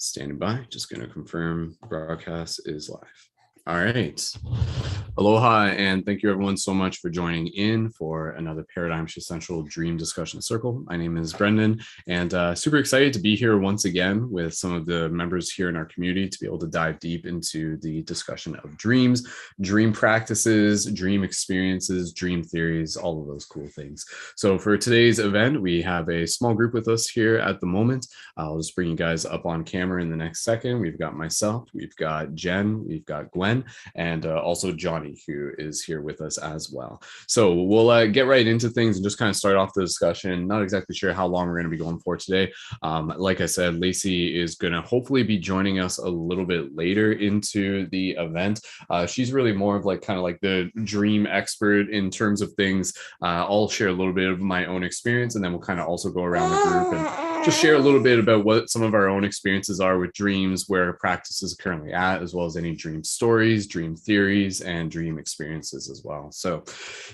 Standing by, just going to confirm broadcast is live. All right. Aloha, and thank you everyone so much for joining in for another Paradigm Shift Central Dream Discussion Circle. My name is Brendon, and super excited to be here once again with some of the members here in our community to be able to dive deep into the discussion of dreams, dream practices, dream experiences, dream theories, all of those cool things. So for today's event, we have a small group with us here at the moment. I'll just bring you guys up on camera in the next second. We've got myself, we've got Jen, we've got Gwen, and also Johnny, who is here with us as well. So we'll get right into things and just kind of start off the discussion. Not exactly sure how long we're going to be going for today. Like I said, Lacey is going to hopefully be joining us a little bit later into the event. She's really more of like kind of like the dream expert in terms of things. I'll share a little bit of my own experience, and then we'll kind of also go around the group and just share a little bit about what some of our own experiences are with dreams, where practice is currently at, as well as any dream stories, dream theories, and dream experiences as well. So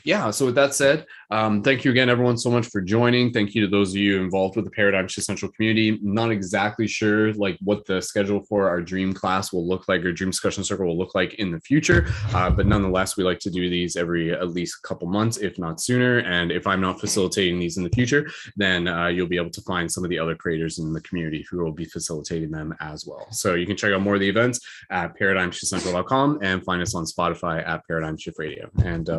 yeah, so with that said, thank you again, everyone, so much for joining. Thank you to those of you involved with the Paradigm Shift Central community. Not exactly sure like what the schedule for our dream class will look like, or dream discussion circle will look like in the future, but nonetheless, we like to do these every at least a couple months, if not sooner. And if I'm not facilitating these in the future, then you'll be able to find some of the other creators in the community who will be facilitating them as well. So you can check out more of the events at paradigmshiftcentral.com and find us on Spotify at Paradigm Shift Radio. And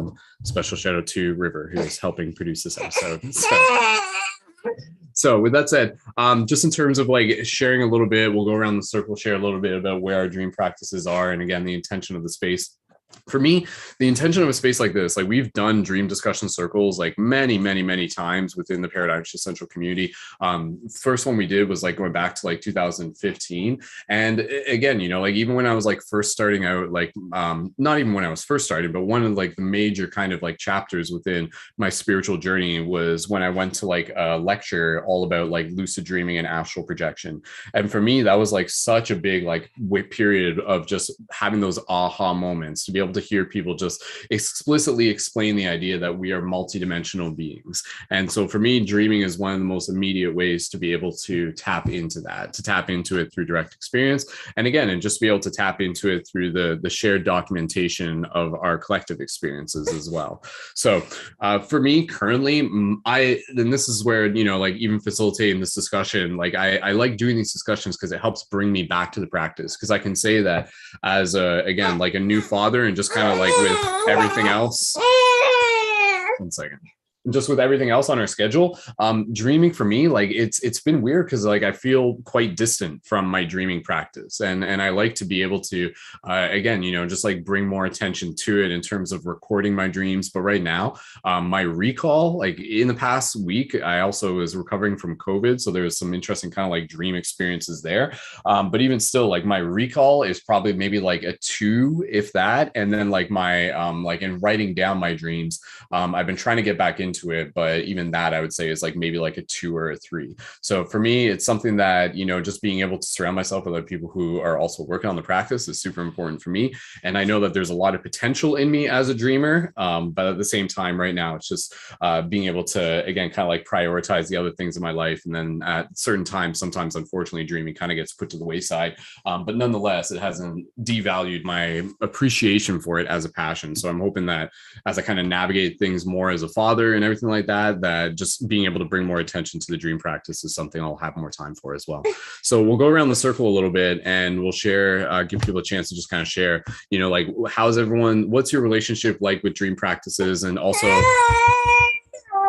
special shout out to River, who is helping produce this episode. So with that said, just in terms of like sharing a little bit, we'll go around the circle, share a little bit about where our dream practices are, and again, the intention of the space. For me, the intention of a space like this, like we've done dream discussion circles like many times within the Paradigm Shift Central community. First one we did was like going back to like 2015. And again, you know, like even when I was like first starting out, like not even when I was first starting, but one of like the major kind of like chapters within my spiritual journey was when I went to like a lecture all about like lucid dreaming and astral projection. And for me, that was like such a big like period of just having those aha moments, to be able to hear people just explicitly explain the idea that we are multidimensional beings. And so for me, dreaming is one of the most immediate ways to be able to tap into that, to tap into it through direct experience. And again, and just be able to tap into it through the shared documentation of our collective experiences as well. So for me currently, and this is where, you know, like even facilitating this discussion, like I like doing these discussions because it helps bring me back to the practice. Because I can say that as again, like a new father, and just kind of like with everything else. 1 second. Just with everything else on our schedule, dreaming for me, like it's been weird because like I feel quite distant from my dreaming practice, and I like to be able to again, you know, just like bring more attention to it in terms of recording my dreams. But right now, my recall, like in the past week, I also was recovering from COVID, so there was some interesting kind of like dream experiences there. But even still, like my recall is probably maybe like a 2, if that. And then like my like in writing down my dreams, I've been trying to get back into it, but even that I would say is like maybe like a 2 or a 3. So for me, it's something that, you know, just being able to surround myself with other people who are also working on the practice is super important for me. And I know that there's a lot of potential in me as a dreamer, but at the same time right now it's just being able to again kind of like prioritize the other things in my life, and then at certain times, sometimes unfortunately dreaming kind of gets put to the wayside, but nonetheless it hasn't devalued my appreciation for it as a passion. So I'm hoping that as I kind of navigate things more as a father and everything like that, that just being able to bring more attention to the dream practice is something I'll have more time for as well. So we'll go around the circle a little bit and we'll share, give people a chance to just kind of share, you know, like how's everyone, what's your relationship like with dream practices? And also,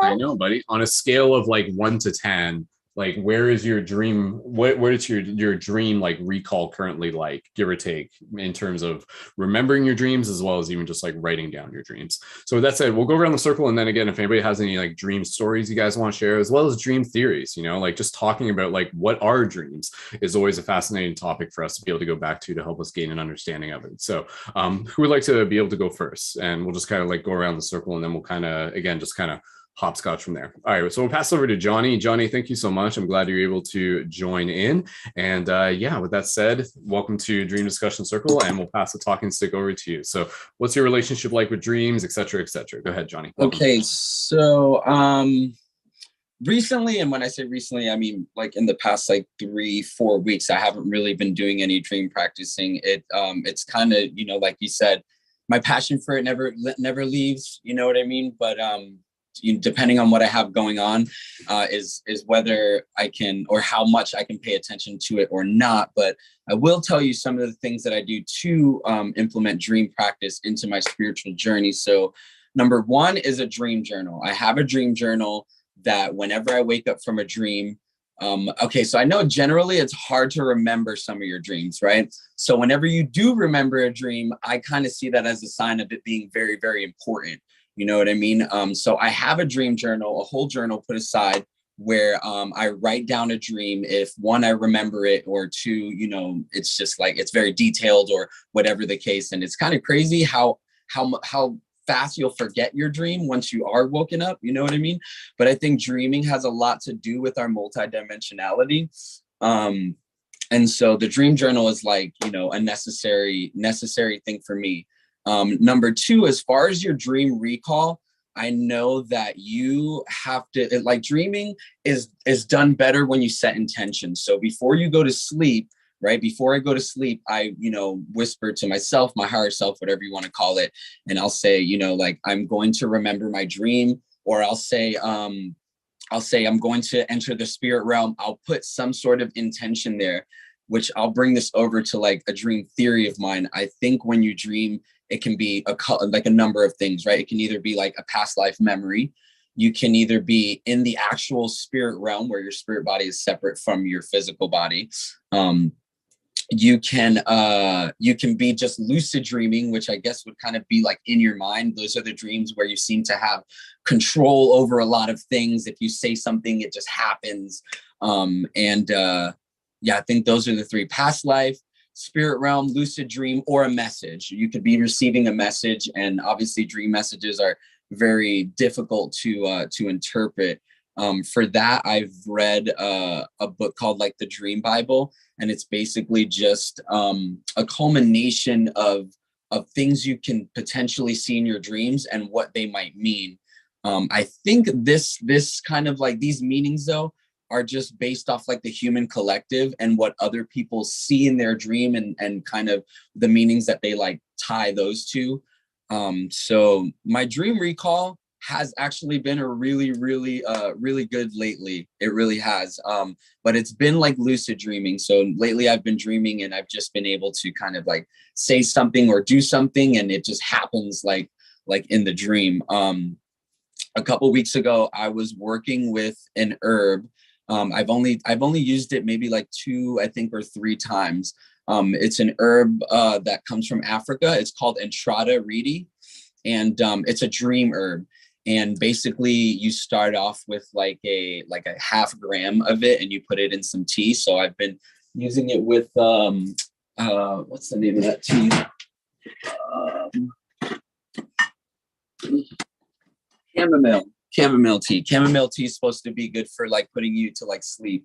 I know, buddy, on a scale of like 1 to 10, like where is your dream, where is your dream like recall currently, like give or take, in terms of remembering your dreams as well as even just like writing down your dreams. So with that said, we'll go around the circle, and then again, if anybody has any like dream stories you guys want to share, as well as dream theories, you know, like just talking about like what are dreams is always a fascinating topic for us to be able to go back to help us gain an understanding of it. So who would like to be able to go first? And we'll just kind of like go around the circle, and then we'll kind of again just kind of hopscotch from there. All right, so we'll pass over to Johnny. Johnny, thank you so much. I'm glad you're able to join in. And yeah, with that said, welcome to Dream Discussion Circle, and we'll pass the talking stick over to you. So what's your relationship like with dreams, et cetera, et cetera? Go ahead, Johnny. Okay, so recently, and when I say recently, I mean like in the past like 3-4 weeks, I haven't really been doing any dream practicing. It's kind of, you know, like you said, my passion for it never leaves, you know what I mean? But depending on what I have going on, is whether I can, or how much I can pay attention to it or not. But I will tell you some of the things that I do to implement dream practice into my spiritual journey. So number one is a dream journal. I have a dream journal that whenever I wake up from a dream, okay, so I know generally it's hard to remember some of your dreams, right? So whenever you do remember a dream, I kind of see that as a sign of it being very, very important. You know what I mean? So I have a dream journal, a whole journal put aside where I write down a dream. If one, I remember it, or two, you know, it's just like, it's very detailed or whatever the case. And it's kind of crazy how fast you'll forget your dream once you are woken up, you know what I mean? But I think dreaming has a lot to do with our multidimensionality. And so the dream journal is like, you know, a necessary thing for me. Number two, as far as your dream recall, I know that you have to, like, dreaming is done better when you set intentions. So before you go to sleep, right? Before I go to sleep, I, you know, whisper to myself, my higher self, whatever you want to call it. And I'll say, you know, like, I'm going to remember my dream, or I'll say I'm going to enter the spirit realm. I'll put some sort of intention there, which I'll bring this over to like a dream theory of mine. I think when you dream, it can be like a number of things, right? It can either be like a past life memory. You can either be in the actual spirit realm where your spirit body is separate from your physical body. You can be just lucid dreaming, which I guess would kind of be like in your mind. Those are the dreams where you seem to have control over a lot of things. If you say something, it just happens. Yeah, I think those are the three: past life, spirit realm, lucid dream, or a message. You could be receiving a message, and obviously dream messages are very difficult to interpret. For that, I've read a book called like the Dream Bible, and it's basically just a culmination of things you can potentially see in your dreams and what they might mean. I think this kind of like these meanings though are just based off like the human collective and what other people see in their dream, and kind of the meanings that they like tie those two. So my dream recall has actually been a really good lately. It really has. But it's been like lucid dreaming. So lately I've been dreaming and I've just been able to kind of like say something or do something, and it just happens like in the dream. A couple weeks ago, I was working with an herb. I've only used it maybe like 2, I think, or 3 times. It's an herb that comes from Africa. It's called Entrada reedi, and it's a dream herb. And basically, you start off with like a half gram of it, and you put it in some tea. So I've been using it with what's the name of that tea? Chamomile tea. Chamomile tea is supposed to be good for like putting you to like sleep.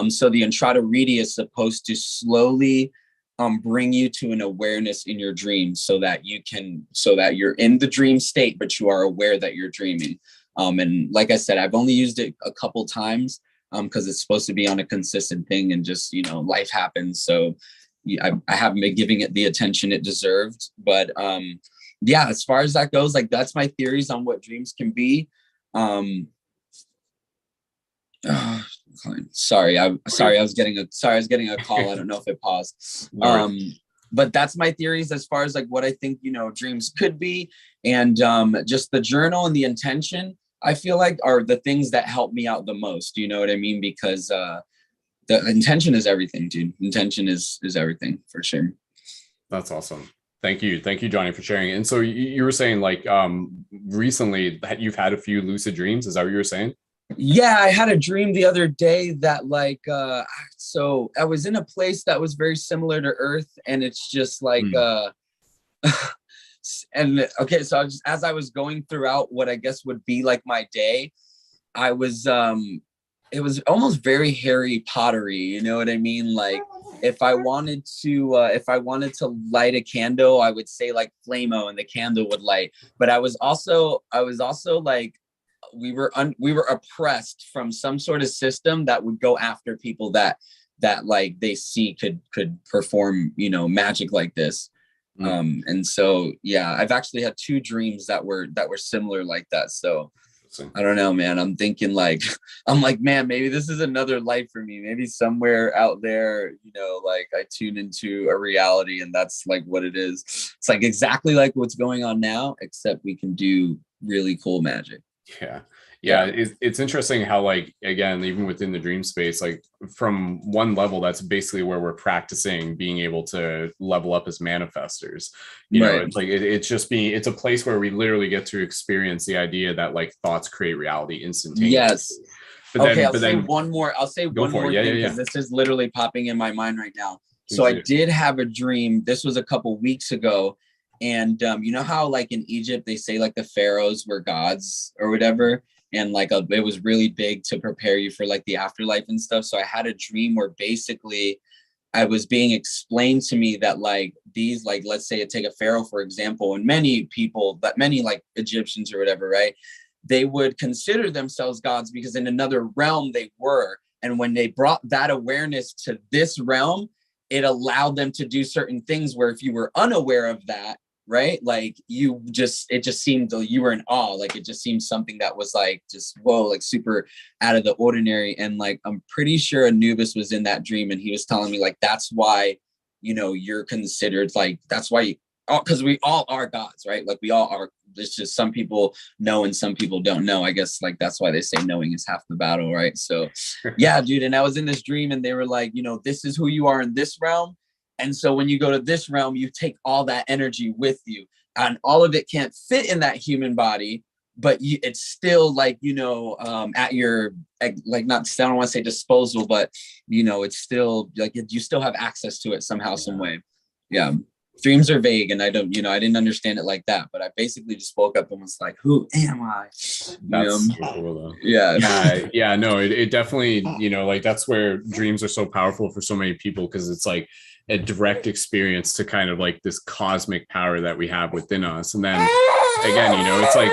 So the Entrada reedi is supposed to slowly bring you to an awareness in your dreams, so that you're in the dream state, but you are aware that you're dreaming. And like I said, I've only used it a couple times because it's supposed to be on a consistent thing, and just, you know, life happens. So I haven't been giving it the attention it deserved. But yeah, as far as that goes, like, that's my theories on what dreams can be. Sorry, I was getting a call. I don't know if it paused. But that's my theories as far as like what I think, you know, dreams could be. And just the journal and the intention, I feel like, are the things that help me out the most. You know what I mean? Because the intention is everything, dude. Intention is everything, for sure. That's awesome. Thank you, Johnny, for sharing. And so you were saying like recently that you've had a few lucid dreams. Is that what you were saying? Yeah, I had a dream the other day that like so I was in a place that was very similar to Earth, and it's just like and okay, so as I was going throughout what I guess would be like my day, I was it was almost very Harry Pottery, you know what I mean? Like, if I wanted to light a candle, I would say like flamo, and the candle would light. But I was also like we were oppressed from some sort of system that would go after people that like they see could perform, you know, magic like this. And so yeah, I've actually had 2 dreams that were similar like that. So I don't know, man. I'm thinking like, man, maybe this is another life for me. Maybe somewhere out there, you know, like I tune into a reality and that's like what it is. It's like exactly like what's going on now, except we can do really cool magic. Yeah. It's interesting how, like, again, even within the dream space, like from one level, that's basically where we're practicing being able to level up as manifestors. You know, it's like it's a place where we literally get to experience the idea that like thoughts create reality instantaneously. Yes. I'll say one more thing because this is literally popping in my mind right now. So I did have a dream. This was a couple weeks ago. And you know how like in Egypt, they say like the pharaohs were gods or whatever. And like it was really big to prepare you for like the afterlife and stuff. So I had a dream where basically I was being explained to me that like these, like, let's say take a pharaoh, for example, and many like Egyptians or whatever, right? They would consider themselves gods because in another realm they were. And when they brought that awareness to this realm, it allowed them to do certain things where if you were unaware of that, right? Like it just seemed you were in awe. Like it just seemed something that was like, just, whoa, like super out of the ordinary. And like, I'm pretty sure Anubis was in that dream and he was telling me like, that's why, you know, you're considered like, that's why because we all are gods, right? Like we all are. It's just some people know and some people don't know. I guess like that's why they say knowing is half the battle, right? So yeah, dude. And I was in this dream and they were like, you know, this is who you are in this realm. And so when you go to this realm, you take all that energy with you and all of it can't fit in that human body, but it's still like, you know, at your, like, not, I don't want to say disposal, but you know, it's still like, you still have access to it somehow, some way. Yeah. Dreams are vague and I didn't understand it like that, but I basically just woke up and was like, who am I? That's so cool though. Yeah. No, it definitely, you know, like that's where dreams are so powerful for so many people, because it's like a direct experience to kind of like this cosmic power that we have within us. And then again, you know, it's like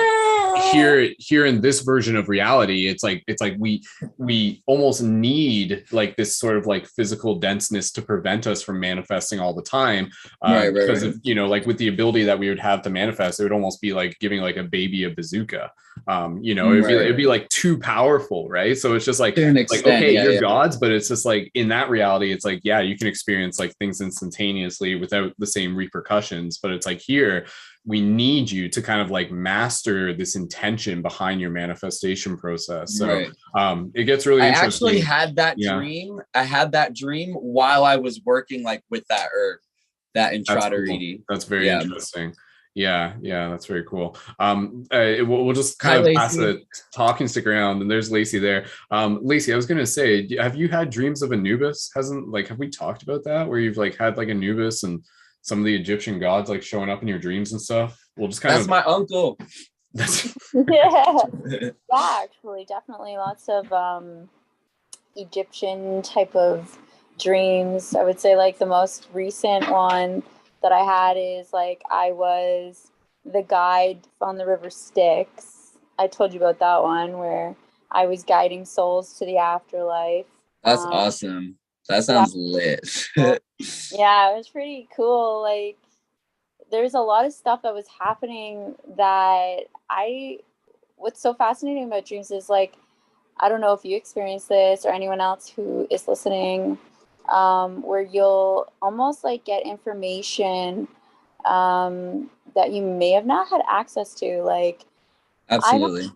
here in this version of reality, it's like we almost need like this sort of like physical denseness to prevent us from manifesting all the time, because of, you know, like with the ability that we would have to manifest, it would almost be like giving like a baby a bazooka. You know, it'd be like too powerful, right? So it's just like, okay, you're gods, but it's just like in that reality, it's like, yeah, you can experience like things instantaneously without the same repercussions, but it's like here we need you to kind of like master this intention behind your manifestation process. So it gets really interesting. I actually had that dream. I had that dream while I was working like with that herb, that Intradariti. Cool. That's very interesting. Yeah, that's very cool. We'll just kind of pass the talking stick around, and there's Lacey there. Lacey, I was gonna say, have you had dreams of Anubis? Have we talked about that, where you've like had like Anubis and some of the Egyptian gods like showing up in your dreams and stuff? We'll just kind That's my uncle. Yeah, actually, definitely lots of Egyptian type of dreams. I would say like the most recent one that I had is like I was the guide on the river Styx. I told you about that one where I was guiding souls to the afterlife. That's awesome. That sounds lit. Yeah, it was pretty cool. Like there's a lot of stuff that was happening that what's so fascinating about dreams is like, I don't know if you experience this or anyone else who is listening, where you'll almost like get information that you may have not had access to. Like, absolutely.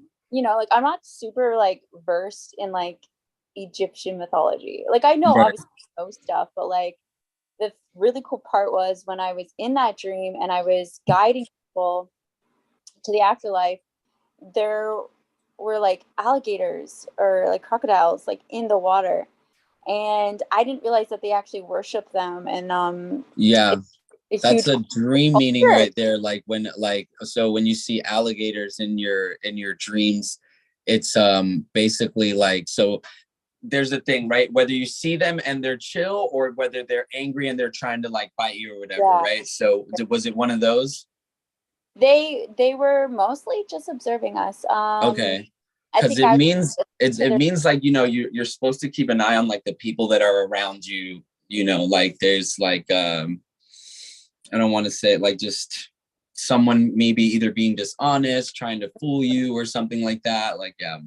I'm not super like versed in like Egyptian mythology. Like I know obviously stuff, but like the really cool part was when I was in that dream and I was guiding people to the afterlife, there were like alligators or like crocodiles like in the water, and I didn't realize that they actually worship them. And that's a dream meaning right there. Like when when you see alligators in your dreams, it's basically like, so there's a thing, right? Whether you see them and they're chill or whether they're angry and they're trying to like bite you or whatever, right? So was it one of those? They were mostly just observing us. Okay. Because it means like, you know, you're supposed to keep an eye on like the people that are around you, you know, like there's like I don't want to say it, like just someone maybe either being dishonest, trying to fool you or something like that. Like, yeah,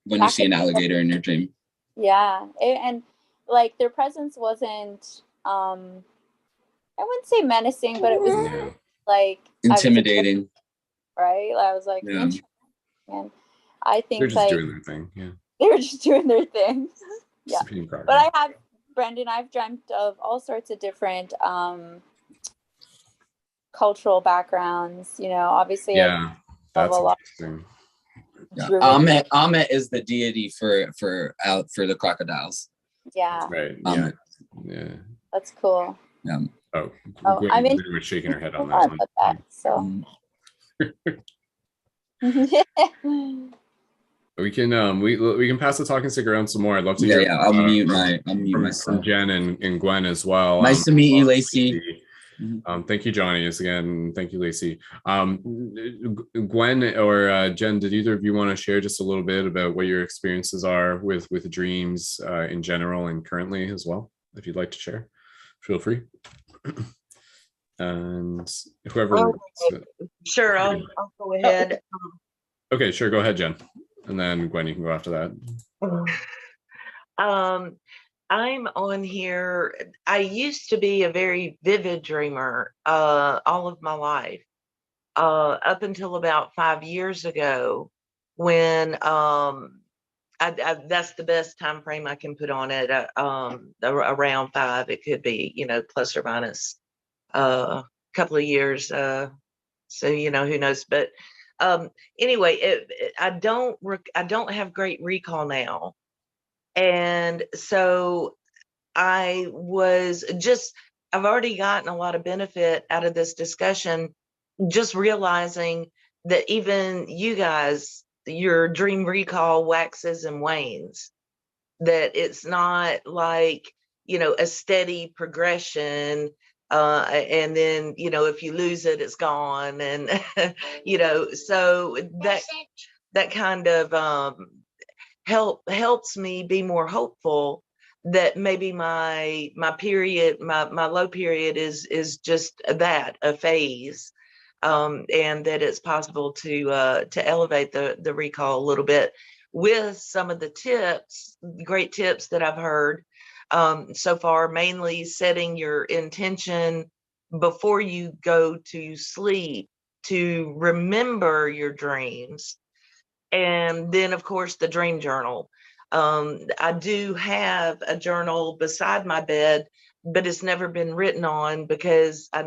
when you see an alligator in your dream. Yeah. And like their presence wasn't, I wouldn't say menacing, but it was like intimidating. Right? I was like, yeah. And I think they're just doing their thing. Yeah. They were just doing their thing. Yeah. But I have, Brendon, I've dreamt of all sorts of different cultural backgrounds, you know, obviously. Yeah, that's interesting. Yeah. Amet is the deity for the crocodiles. Yeah. That's right. Yeah. That's cool. Yeah. I mean, we're shaking her head on that one. So we can we can pass the talking stick around some more. I'd love to hear. Yeah, I'll mute myself. From Jen and Gwen as well. Nice to meet you, Lacey. Thank you, Johnny. Again, thank you, Lacey. Gwen or Jen, did either of you want to share just a little bit about what your experiences are with dreams in general and currently as well? If you'd like to share, feel free. And whoever. Sure, I'll go ahead. Okay, sure. Go ahead, Jen. And then Gwen, you can go after that. I'm on here. I used to be a very vivid dreamer all of my life, up until about 5 years ago, when that's the best time frame I can put on it. Around 5, it could be, you know, plus or minus a couple of years. So you know, who knows? But anyway, I don't have great recall now. And so I've already gotten a lot of benefit out of this discussion, just realizing that even you guys, your dream recall waxes and wanes, that it's not like, you know, a steady progression. And then, you know, if you lose it, it's gone. And, you know, so that kind of helps me be more hopeful that maybe my period, my low period is just that, a phase, and that it's possible to elevate the recall a little bit with some of the great tips that I've heard so far, mainly setting your intention before you go to sleep to remember your dreams. And then, of course, the dream journal. I do have a journal beside my bed, but it's never been written on because I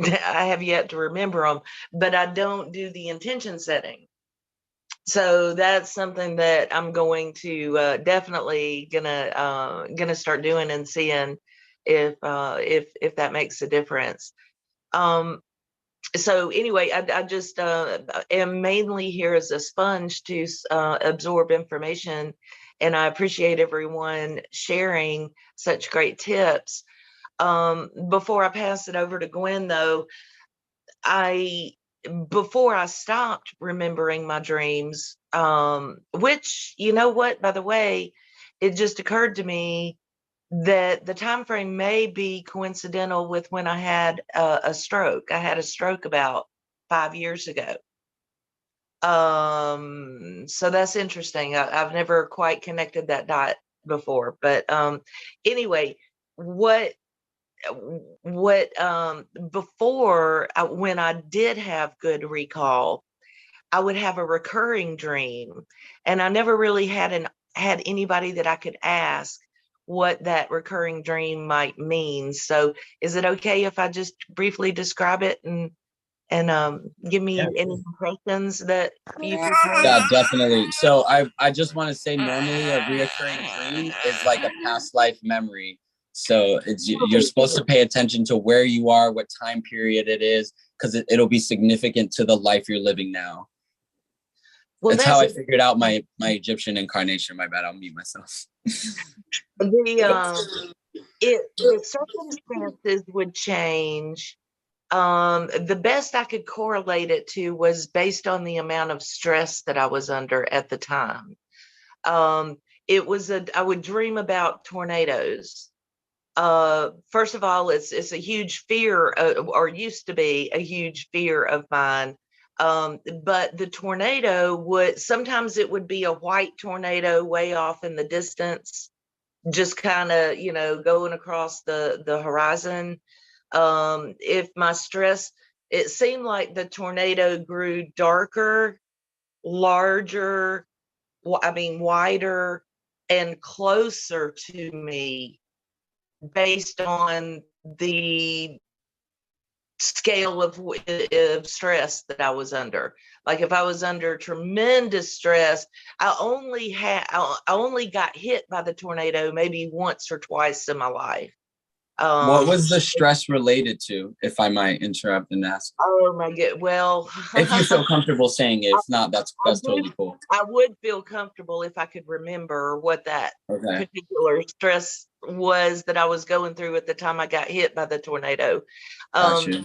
have yet to remember them, but I don't do the intention setting. So that's something that I'm going to definitely gonna start doing and seeing if that makes a difference. So anyway, I just am mainly here as a sponge to absorb information, and I appreciate everyone sharing such great tips. Before I pass it over to Gwen, though, before I stopped remembering my dreams, which, you know what, by the way, it just occurred to me that the time frame may be coincidental with when I had a stroke. I had a stroke about 5 years ago. So that's interesting. I've never quite connected that dot before. But anyway, before, when I did have good recall, I would have a recurring dream, and I never really had anybody that I could ask what that recurring dream might mean. So is it okay if I just briefly describe it and give me any impressions that you can? Yeah, definitely. So I just want to say, normally a reoccurring dream is like a past life memory. So you're supposed to pay attention to where you are, what time period it is, because it'll be significant to the life you're living now. Well, that's how I figured out my Egyptian incarnation. My bad, I'll mute myself. The circumstances would change, The best I could correlate it to was based on the amount of stress that I was under at the time. I would dream about tornadoes. First of all, it's a huge fear, or used to be a huge fear of mine. But the tornado sometimes it would be a white tornado way off in the distance, just kind of, going across the horizon. If my stress, it seemed like the tornado grew darker, larger, wider and closer to me based on the scale of stress that I was under. Like if I was under tremendous stress, I only got hit by the tornado maybe once or twice in my life. What was the stress related to, if I might interrupt and ask? Oh my God. Well, if you feel comfortable saying it, if not, that's totally cool. I would feel comfortable if I could remember what that particular stress was that I was going through at the time I got hit by the tornado. Gotcha.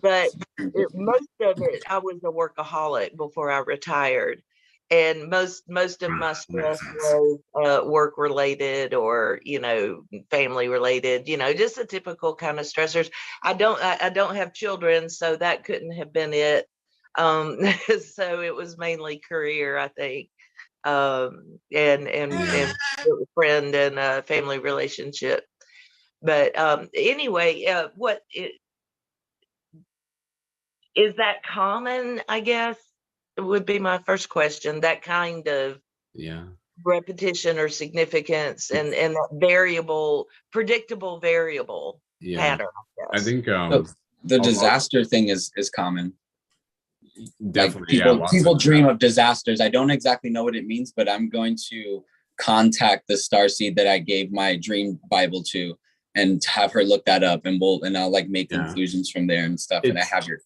But most of it, I was a workaholic before I retired. And most of my stress was work related or, family related, just the typical kind of stressors. I don't have children, so that couldn't have been it. So it was mainly career, I think, and friend and family relationship. But anyway, is that common, I guess? It would be my first question, that kind of repetition or significance and that predictable variable pattern. I think the disaster thing is common. Definitely. Like people dream of disasters. I don't exactly know what it means, but I'm going to contact the starseed that I gave my dream Bible to and have her look that up, and I'll like make conclusions from there and stuff. And I have your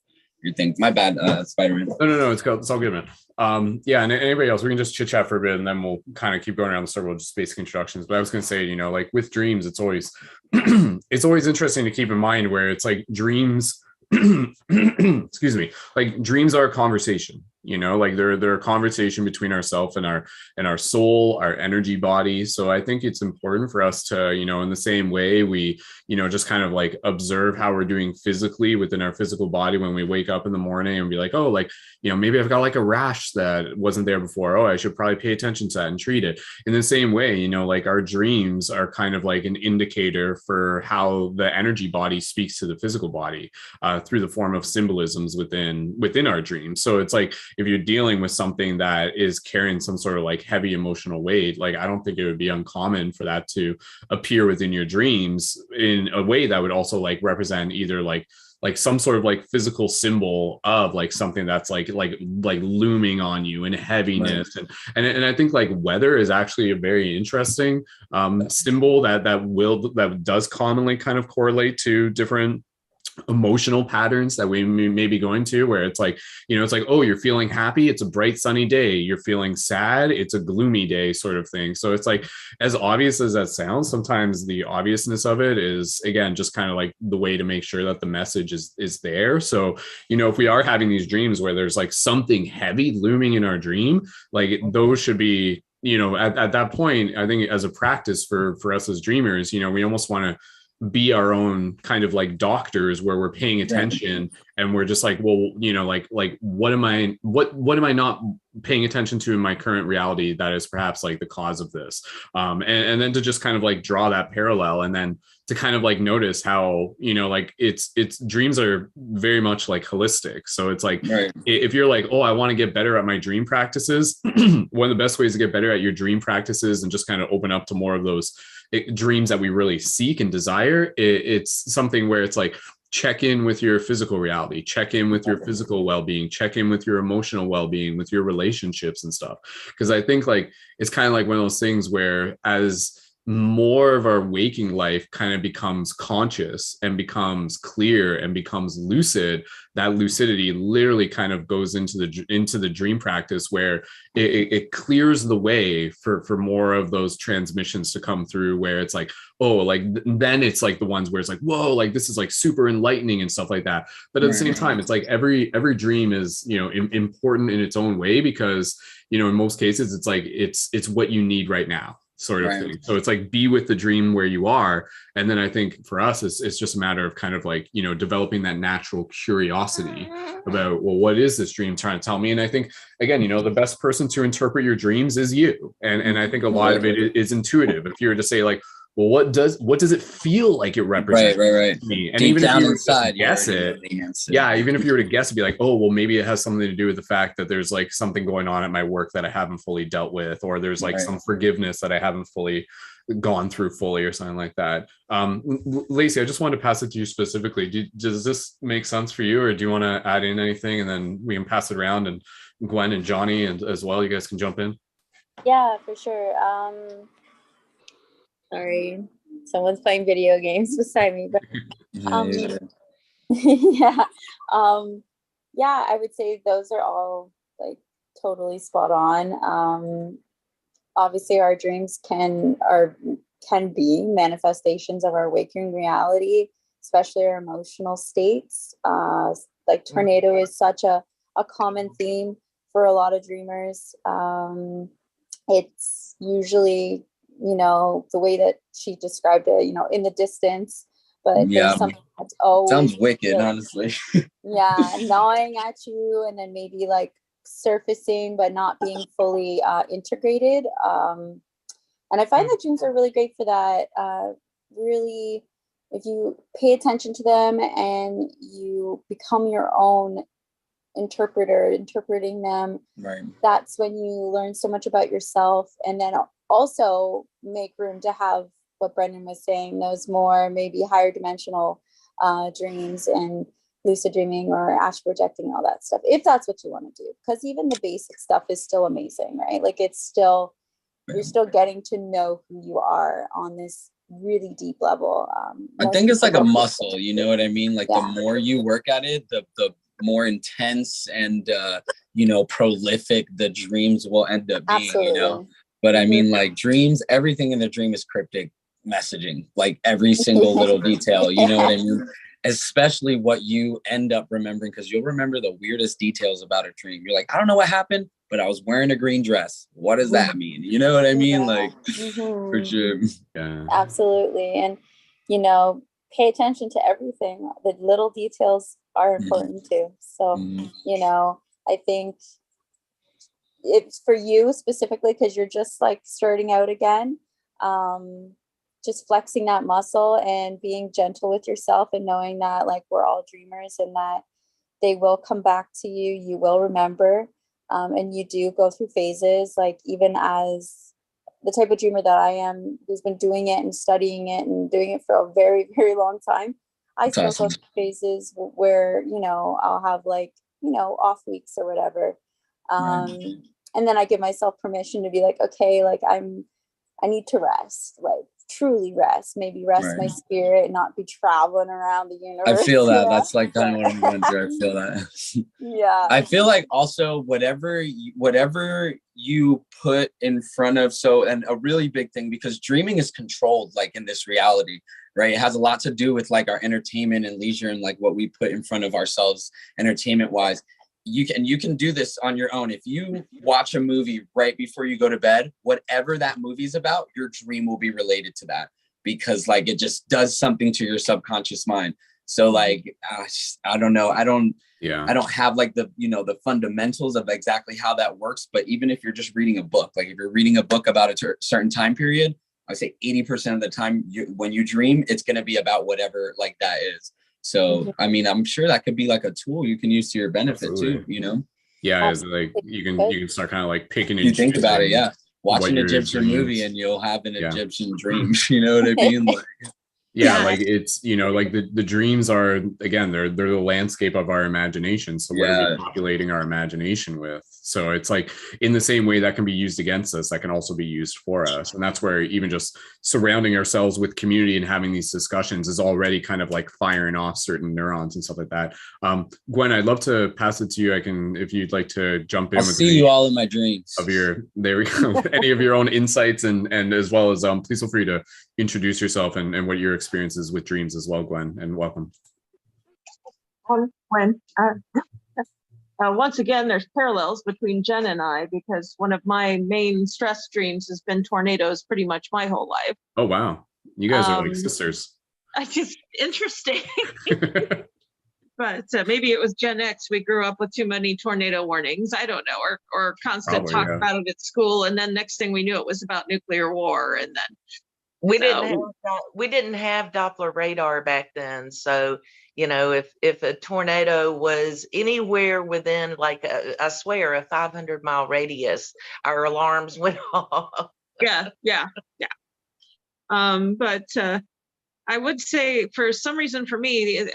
thing. My bad, Spider-Man. No, it's all good, man. And anybody else, we can just chit chat for a bit and then we'll kind of keep going around the circle, just basic introductions. But I was going to say, like with dreams, it's always it's always interesting to keep in mind where it's like dreams excuse me, like dreams are a conversation, like they're a conversation between ourselves and our soul, our energy body. So I think it's important for us to, in the same way we, just kind of like observe how we're doing physically within our physical body when we wake up in the morning and be like, oh, like, maybe I've got like a rash that wasn't there before. Oh, I should probably pay attention to that and treat it. In the same way, like our dreams are kind of like an indicator for how the energy body speaks to the physical body through the form of symbolisms within our dreams. So it's like, if you're dealing with something that is carrying some sort of like heavy emotional weight, like I don't think it would be uncommon for that to appear within your dreams in a way that would also like represent either like some sort of like physical symbol of like something that's like looming on you in heaviness. Right. And I think like weather is actually a very interesting symbol that does commonly kind of correlate to different emotional patterns that we may be going to, where it's like, it's like, oh, you're feeling happy, it's a bright sunny day. You're feeling sad, it's a gloomy day, sort of thing. So it's like, as obvious as that sounds, sometimes the obviousness of it is, again, just kind of like the way to make sure that the message is there. So, if we are having these dreams where there's like something heavy looming in our dream, like those should be, at that point, I think as a practice for us as dreamers, we almost want to be our own kind of like doctors, where we're paying attention and we're just like, well, like what am I not paying attention to in my current reality that is perhaps like the cause of this, and then to just kind of like draw that parallel, and then to kind of like notice how, like it's dreams are very much like holistic. So it's like, if you're like, oh, I want to get better at my dream practices, one of the best ways to get better at your dream practices and just kind of open up to more of those dreams that we really seek and desire, it's something where it's like, check in with your physical reality, check in with your physical well-being, check in with your emotional well-being, with your relationships and stuff. Because I think like it's kind of like one of those things where as more of our waking life kind of becomes conscious and becomes clear and becomes lucid, that lucidity literally kind of goes into the dream practice, where it clears the way for more of those transmissions to come through, where it's like, oh, like then it's like the ones where it's like, whoa, like this is like super enlightening and stuff like that. But at the same time, it's like every dream is, you know, important in its own way, because, you know, in most cases it's like it's what you need right now, sort of thing. So it's like, be with the dream where you are. And then I think for us, it's just a matter of kind of like, you know, developing that natural curiosity about, well, what is this dream trying to tell me? And I think, again, you know, the best person to interpret your dreams is you. And I think a lot of it is intuitive. If you were to say like, well, what does it feel like it represents to me? And deep even down if you inside, guess it, yeah, even if you were to guess, it'd be like, oh, well, maybe it has something to do with the fact that there's like something going on at my work that I haven't fully dealt with, or there's like some forgiveness that I haven't fully gone through fully, or something like that. Lacey, I just wanted to pass it to you specifically. Does this make sense for you, or do you want to add in anything, and then we can pass it around, and Gwen and Johnny and as well, you guys can jump in. Yeah, for sure. Sorry, someone's playing video games beside me, but yeah. Yeah, I would say those are all like totally spot on. Obviously our dreams can be manifestations of our waking reality, especially our emotional states. Like tornado is such a common theme for a lot of dreamers. It's usually, you know, the way that she described it, you know, in the distance, but there's something that's always sounds wicked, honestly. Gnawing at you, and then maybe like surfacing but not being fully integrated. And I find that dreams are really great for that. Really, if you pay attention to them and you become your own interpreter, interpreting them, that's when you learn so much about yourself, and then also make room to have what Brendon was saying, those more maybe higher dimensional dreams and lucid dreaming or astral projecting, all that stuff, if that's what you want to do. Because even the basic stuff is still amazing, right? Like it's still, you're still getting to know who you are on this really deep level. I think it's like a muscle, you know what I mean? Like the more you work at it, the more intense and you know, prolific the dreams will end up being. You know, but I mean, like dreams, everything in the dream is cryptic messaging, like every single little detail, you know what I mean? Especially what you end up remembering, because you'll remember the weirdest details about a dream. You're like, I don't know what happened, but I was wearing a green dress. What does that mean? You know what I mean? Like for sure. Yeah, absolutely. And you know, pay attention to everything. The little details are important too. So you know, I think it's for you specifically, because you're just like starting out again, just flexing that muscle and being gentle with yourself, and knowing that like we're all dreamers and that they will come back to you. You will remember, and you do go through phases. Like even as the type of dreamer that I am, who's been doing it and studying it and doing it for a very, very long time, I still go through phases where, you know, I'll have like, you know, off weeks or whatever. And then I give myself permission to be like, okay, like I need to rest, like truly rest, maybe rest my spirit and not be traveling around the universe. I feel that. That's like kind of what I'm going through. I feel that. Yeah. I feel like also whatever you put in front of, so, and a really big thing, because dreaming is controlled, like in this reality, right? It has a lot to do with like our entertainment and leisure and like what we put in front of ourselves entertainment wise. You can do this on your own. If you watch a movie right before you go to bed, whatever that movie's about, your dream will be related to that, because like it just does something to your subconscious mind. So like I don't know, I don't have like the, you know, the fundamentals of exactly how that works. But even if you're just reading a book, like if you're reading a book about a certain time period, I say 80% of the time when you dream, it's going to be about whatever like that is. So, I mean, I'm sure that could be like a tool you can use to your benefit too, you know? Yeah, it's like you can start kind of like picking and you think about it, watch an Egyptian movie and you'll have an Egyptian dream. You know what I mean? Like, Yeah, Yeah. like it's, like the dreams are, again, they're the landscape of our imagination. So what are we Yeah. populating our imagination with? So it's like, in the same way that can be used against us, that can also be used for us. And that's where even just surrounding ourselves with community and having these discussions is already kind of like firing off certain neurons and stuff like that. Gwen, I'd love to pass it to you. I can, if you'd like to jump in I'll with see you all in my dreams. of your, there we go, any of your own insights, and as well as please feel free to introduce yourself and what your experiences with dreams as well, Gwen, and welcome. Gwen, once again, there's parallels between Jen and I, because one of my main stress dreams has been tornadoes pretty much my whole life. Oh, wow. You guys are like sisters. I just interesting. But maybe it was Gen X. We grew up with too many tornado warnings. I don't know, or constant Probably, talk yeah. about it at school. And then next thing we knew, it was about nuclear war. And then We didn't have Doppler radar back then. So, if a tornado was anywhere within, like, I swear, a 500-mile radius, our alarms went off. Yeah. But I would say, for some reason, for me,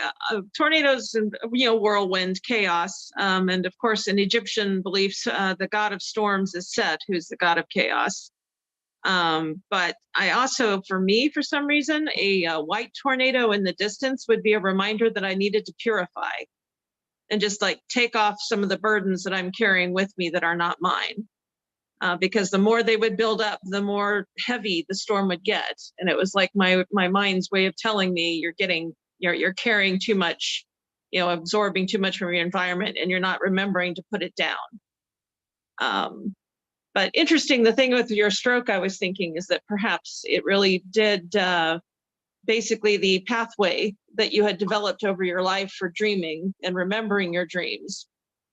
tornadoes and whirlwind, chaos, and of course, in Egyptian beliefs, the god of storms is Set, who's the god of chaos. But I also, for me, for some reason, a white tornado in the distance would be a reminder that I needed to purify and just like take off some of the burdens that I'm carrying with me that are not mine. Because the more they would build up, the more heavy the storm would get. And it was like my mind's way of telling me, you're carrying too much, absorbing too much from your environment, and you're not remembering to put it down. But interesting, the thing with your stroke, I was thinking, is that perhaps it really did, basically the pathway that you had developed over your life for dreaming and remembering your dreams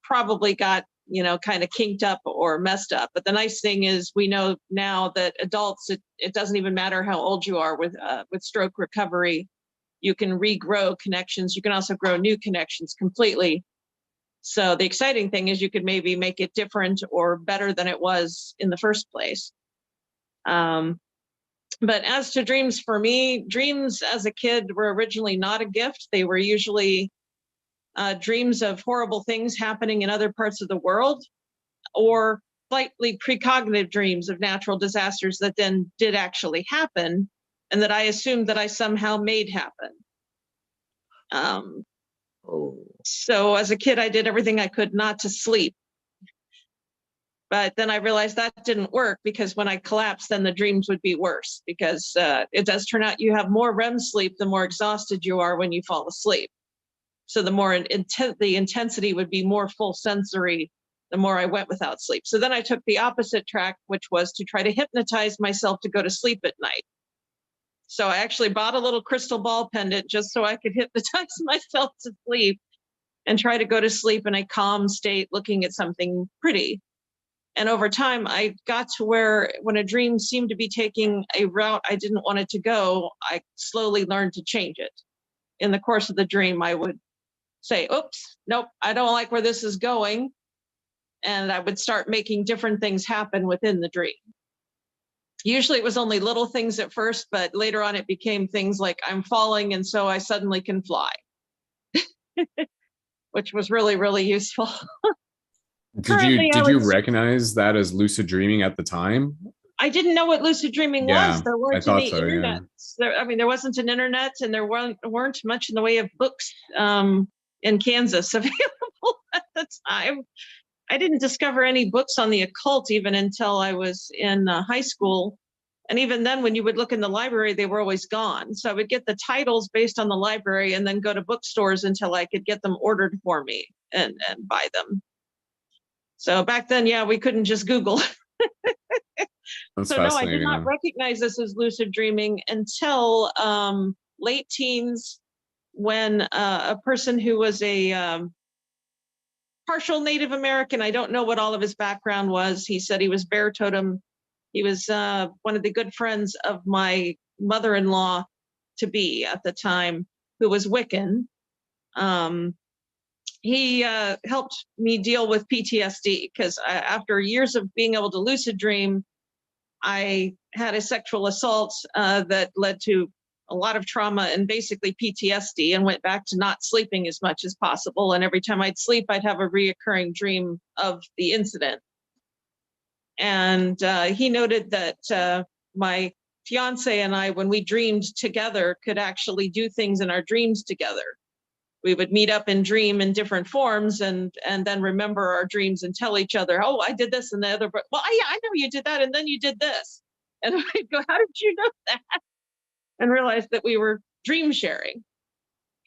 probably got, kind of kinked up or messed up. But the nice thing is, we know now that adults, it doesn't even matter how old you are with stroke recovery, you can regrow connections. You can also grow new connections completely. So the exciting thing is you could maybe make it different or better than it was in the first place. But as to dreams, for me, dreams as a kid were originally not a gift. They were usually dreams of horrible things happening in other parts of the world, or slightly precognitive dreams of natural disasters that then did actually happen, and that I assumed that I somehow made happen. So as a kid, I did everything I could not to sleep. But then I realized that didn't work, because when I collapsed, then the dreams would be worse, because it does turn out you have more REM sleep the more exhausted you are when you fall asleep. So the more the intensity would be more full sensory, the more I went without sleep. So then I took the opposite track, which was to try to hypnotize myself to go to sleep at night. So I actually bought a little crystal ball pendant just so I could hypnotize myself to sleep and try to go to sleep in a calm state, looking at something pretty. And over time, I got to where, when a dream seemed to be taking a route I didn't want it to go, I slowly learned to change it. In the course of the dream, I would say, oops, nope, I don't like where this is going. And I would start making different things happen within the dream. Usually it was only little things at first, but later on it became things like I'm falling, and so I suddenly can fly, which was really, really useful. Did you recognize that as lucid dreaming at the time? I didn't know what lucid dreaming was. There weren't any internet. Yeah. There wasn't an internet, and there weren't much in the way of books in Kansas available at the time. I didn't discover any books on the occult even until I was in high school. And even then, when you would look in the library, they were always gone. So I would get the titles based on the library and then go to bookstores until I could get them ordered for me and buy them. So back then, yeah, we couldn't just Google. So no, I did not recognize this as lucid dreaming until late teens, when a person who was a partial Native American, I don't know what all of his background was. He said he was bear totem. He was one of the good friends of my mother-in-law to be at the time, who was Wiccan. He helped me deal with PTSD, because after years of being able to lucid dream, I had a sexual assault that led to a lot of trauma and basically PTSD, and went back to not sleeping as much as possible. And every time I'd sleep, I'd have a reoccurring dream of the incident. And he noted that my fiance and I, when we dreamed together, could actually do things in our dreams together. We would meet up and dream in different forms, and then remember our dreams and tell each other, oh, I did this, and the other, well, yeah, I know you did that, and then you did this. And I'd go, how did you know that? And realized that we were dream sharing.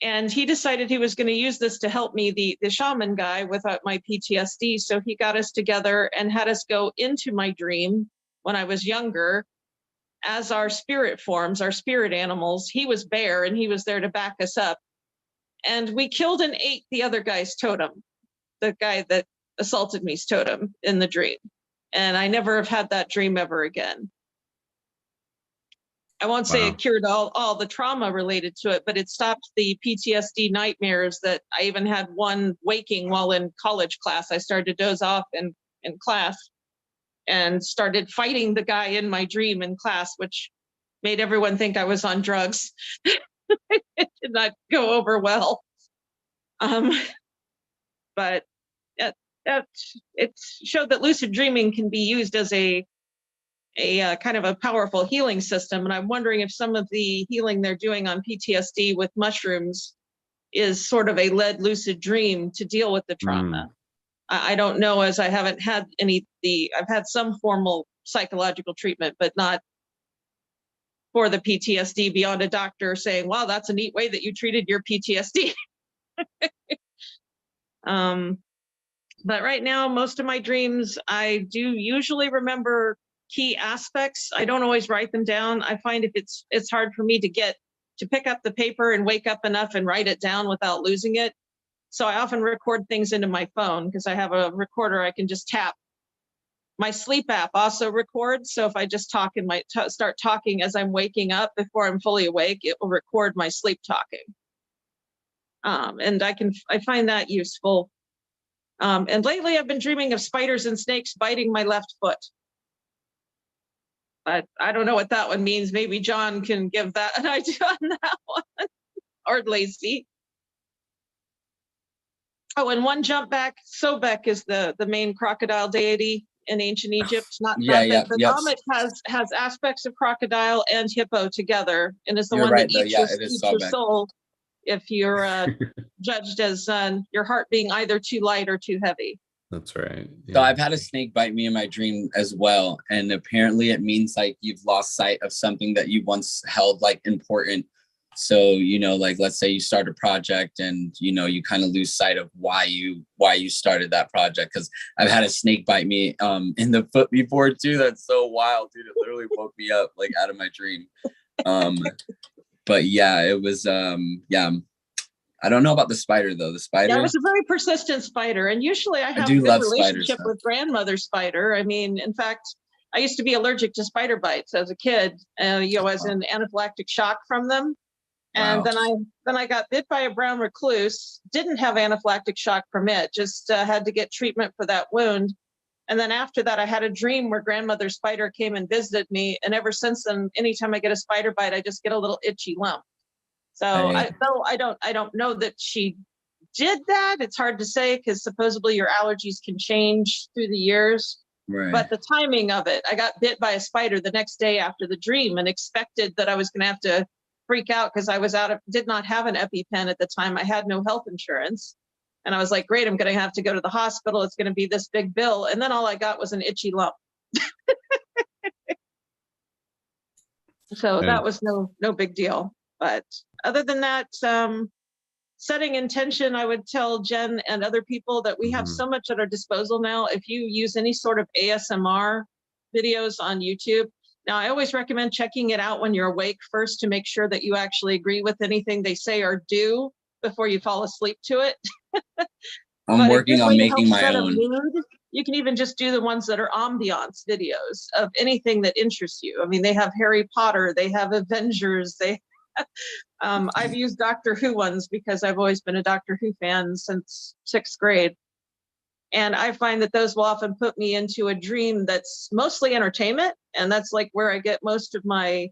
And he decided he was going to use this to help me, the shaman guy, with my PTSD. So he got us together and had us go into my dream when I was younger as our spirit forms, our spirit animals. He was bear, and he was there to back us up. And we killed and ate the other guy's totem, the guy that assaulted me's totem in the dream. And I never have had that dream ever again. I won't say it cured all the trauma related to it, but it stopped the PTSD nightmares that I even had one waking while in college class. I started to doze off in class and started fighting the guy in my dream in class, which made everyone think I was on drugs. It did not go over well. But it showed that lucid dreaming can be used as a kind of a powerful healing system. And I'm wondering if some of the healing they're doing on PTSD with mushrooms is sort of a led lucid dream to deal with the trauma. I don't know, as I haven't had I've had some formal psychological treatment, but not for the PTSD beyond a doctor saying, wow, that's a neat way that you treated your PTSD. But right now, most of my dreams, I do usually remember key aspects. I don't always write them down. I find if it's hard for me to pick up the paper and wake up enough and write it down without losing it. So I often record things into my phone because I have a recorder I can just tap. My sleep app also records. So if I just talk and start talking as I'm waking up before I'm fully awake, it will record my sleep talking. And I find that useful. And lately I've been dreaming of spiders and snakes biting my left foot. But I don't know what that one means. Maybe John can give that an idea on that one. Or Lacey. Oh, and one jump back. Sobek is the main crocodile deity in ancient Egypt. The Amit has aspects of crocodile and hippo together, and is the one that eats your soul if you're judged as your heart being either too light or too heavy. That's right. Yeah. So I've had a snake bite me in my dream as well. And apparently it means like you've lost sight of something that you once held like important. So, like let's say you start a project and, you kind of lose sight of why you started that project. Cause I've had a snake bite me in the foot before too. That's so wild, dude. It literally woke me up like out of my dream. But yeah, it was, I don't know about the spider though. The spider. Yeah, it was a very persistent spider. And usually I have a good relationship with grandmother spider. I mean, in fact, I used to be allergic to spider bites as a kid, as an anaphylactic shock from them. And then I got bit by a brown recluse, didn't have anaphylactic shock from it, just had to get treatment for that wound. And then after that, I had a dream where grandmother spider came and visited me. And ever since then, anytime I get a spider bite, I just get a little itchy lump. So I don't know that she did that. It's hard to say because supposedly your allergies can change through the years. Right. But the timing of it, I got bit by a spider the next day after the dream and expected that I was going to have to freak out because I did not have an EpiPen at the time. I had no health insurance. And I was like, great, I'm going to have to go to the hospital. It's going to be this big bill. And then all I got was an itchy lump. So that was no big deal. But other than that, setting intention, I would tell Jen and other people that we have so much at our disposal now. If you use any sort of ASMR videos on YouTube, now I always recommend checking it out when you're awake first to make sure that you actually agree with anything they say or do before you fall asleep to it. I'm working on making my own. Mood, you can even just do the ones that are ambiance videos of anything that interests you. I mean, they have Harry Potter, they have Avengers, I've used Doctor Who ones because I've always been a Doctor Who fan since 6th grade. And I find that those will often put me into a dream that's mostly entertainment. And that's like where I get most of my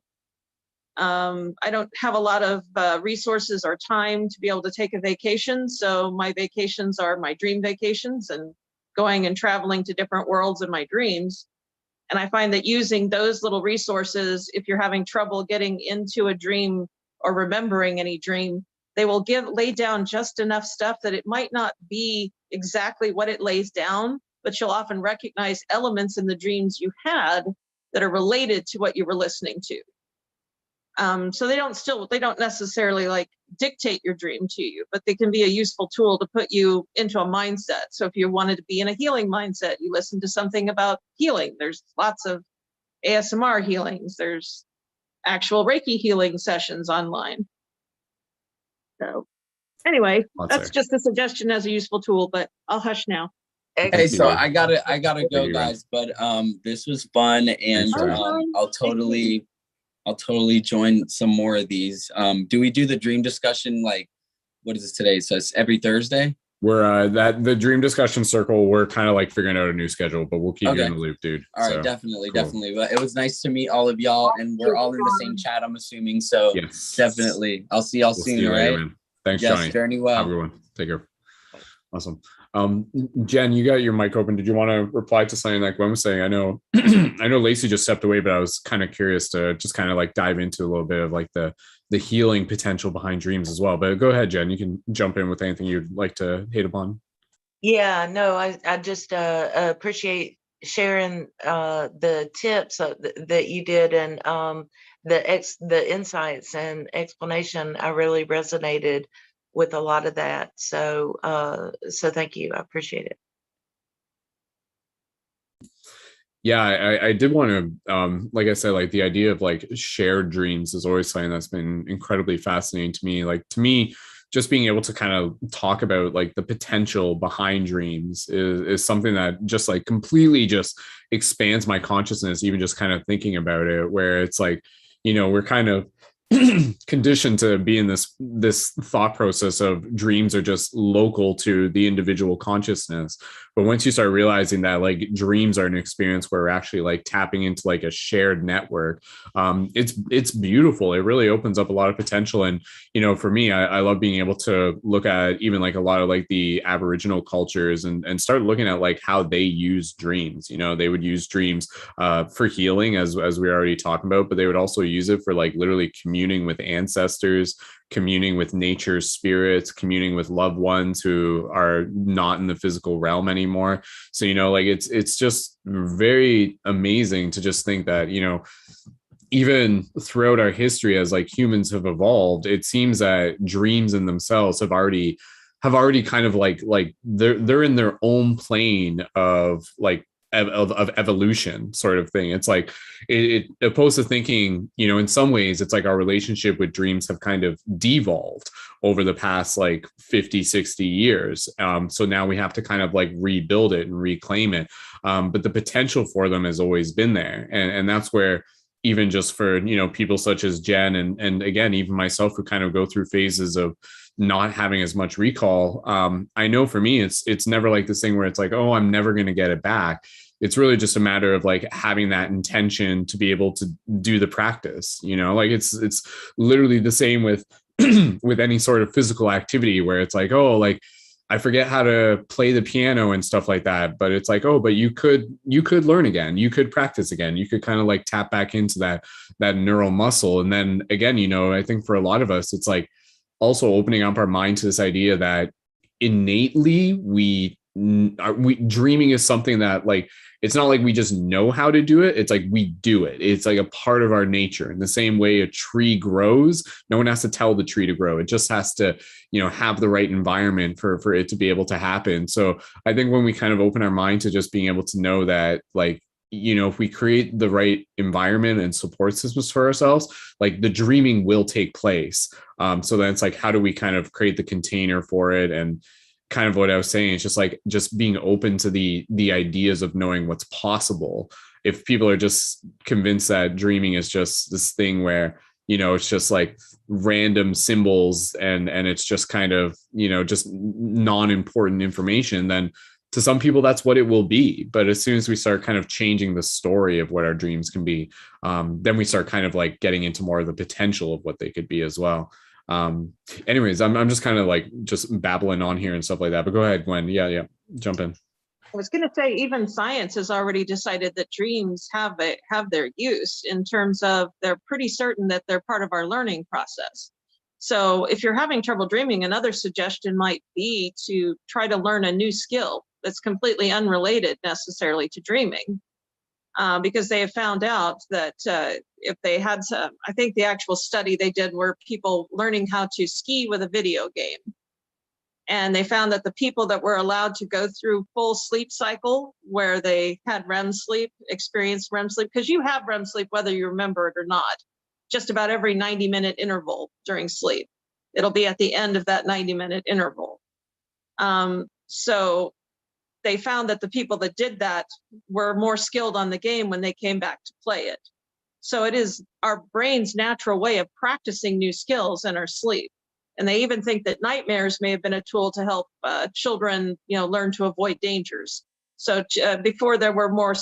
I don't have a lot of resources or time to be able to take a vacation. So my vacations are my dream vacations and going and traveling to different worlds in my dreams. And I find that using those little resources, if you're having trouble getting into a dream or remembering any dream, they will lay down just enough stuff that it might not be exactly what it lays down, but you'll often recognize elements in the dreams you had that are related to what you were listening to. So they don't necessarily like dictate your dream to you, but they can be a useful tool to put you into a mindset. So if you wanted to be in a healing mindset, you listen to something about healing. There's lots of ASMR healings. There's actual Reiki healing sessions online. So anyway, that's just a suggestion as a useful tool, but I'll hush now. Hey, so I gotta go, guys, but this was fun, and I'll totally join some more of these. Do we do the dream discussion, like, what is this today? So it's every Thursday? We're the dream discussion circle, we're kind of like figuring out a new schedule, but we'll keep you in the loop, dude. All right, definitely. But it was nice to meet all of y'all, and we're all in the same chat, I'm assuming. So yes, definitely. I'll see y'all soon, all right? Later, thanks, Johnny. Journey well. Have a good one. Take care. Awesome. Jen, you got your mic open. Did you want to reply to something like Gwen was saying? I know I know Lacey just stepped away, but I was kind of curious to just kind of like dive into a little bit of like the healing potential behind dreams as well. But go ahead, Jen, you can jump in with anything you'd like to hit upon. Yeah, no, I just appreciate sharing the tips that you did, and the insights and explanation. I really resonated with a lot of that. So thank you. I appreciate it. Yeah, I did want to, like I said, like the idea of like shared dreams is always something that's been incredibly fascinating to me. Like to me, just being able to kind of talk about like the potential behind dreams is something that just like completely just expands my consciousness, even just kind of thinking about it, where it's like, you know, we're kind of conditioned to be in this thought process of dreams are just local to the individual consciousness. But once you start realizing that like dreams are an experience where we're actually like tapping into like a shared network, it's beautiful. It really opens up a lot of potential. And, you know, for me, I love being able to look at even like a lot of like the Aboriginal cultures and start looking at like how they use dreams. You know, they would use dreams for healing, as we were already talking about, but they would also use it for like literally communing with ancestors, communing with nature's spirits, communing with loved ones who are not in the physical realm anymore. So, you know, like it's just very amazing to just think that, you know, even throughout our history as like humans have evolved, it seems that dreams in themselves have already kind of like they're in their own plane of like of evolution sort of thing. It's like it opposed to thinking, you know, in some ways it's like our relationship with dreams have kind of devolved over the past like 50, 60 years. So now we have to kind of like rebuild it and reclaim it. But the potential for them has always been there. And that's where even just for, you know, people such as Jen and again, even myself, who kind of go through phases of not having as much recall. I know for me, it's never like this thing where it's like, oh, I'm never going to get it back. It's really just a matter of like having that intention to be able to do the practice, you know, like it's literally the same with with any sort of physical activity where it's like, oh, like I forget how to play the piano and stuff like that. But it's like, oh, but you could learn again. You could practice again. You could kind of like tap back into that neural muscle. And then again, you know, I think for a lot of us, it's like also opening up our mind to this idea that innately dreaming is something that like, it's not like we just know how to do it. It's like we do it. It's like a part of our nature. In the same way a tree grows, no one has to tell the tree to grow. It just has to, you know, have the right environment for it to be able to happen. So I think when we kind of open our mind to just being able to know that, like, you know, if we create the right environment and support systems for ourselves, like the dreaming will take place. So then it's like, how do we kind of create the container for it? And kind of what I was saying, it's just like just being open to the ideas of knowing what's possible. If people are just convinced that dreaming is just this thing where, you know, it's just like random symbols and it's just kind of, you know, just non-important information, then to some people that's what it will be. But as soon as we start kind of changing the story of what our dreams can be, then we start kind of like getting into more of the potential of what they could be as well. Anyways, I'm just kind of like just babbling on here and stuff like that, but go ahead, Gwen. Yeah, jump in. I was going to say, even science has already decided that dreams have their use, in terms of they're pretty certain that they're part of our learning process. So if you're having trouble dreaming, another suggestion might be to try to learn a new skill that's completely unrelated necessarily to dreaming, because they have found out that if they had some, I think the actual study they did were people learning how to ski with a video game. And they found that the people that were allowed to go through full sleep cycle, where they had REM sleep, experienced REM sleep, because you have REM sleep whether you remember it or not, just about every 90-minute interval during sleep. It'll be at the end of that 90-minute interval. So they found that the people that did that were more skilled on the game when they came back to play it. So it is our brain's natural way of practicing new skills in our sleep. And they even think that nightmares may have been a tool to help children, learn to avoid dangers. So before there were more,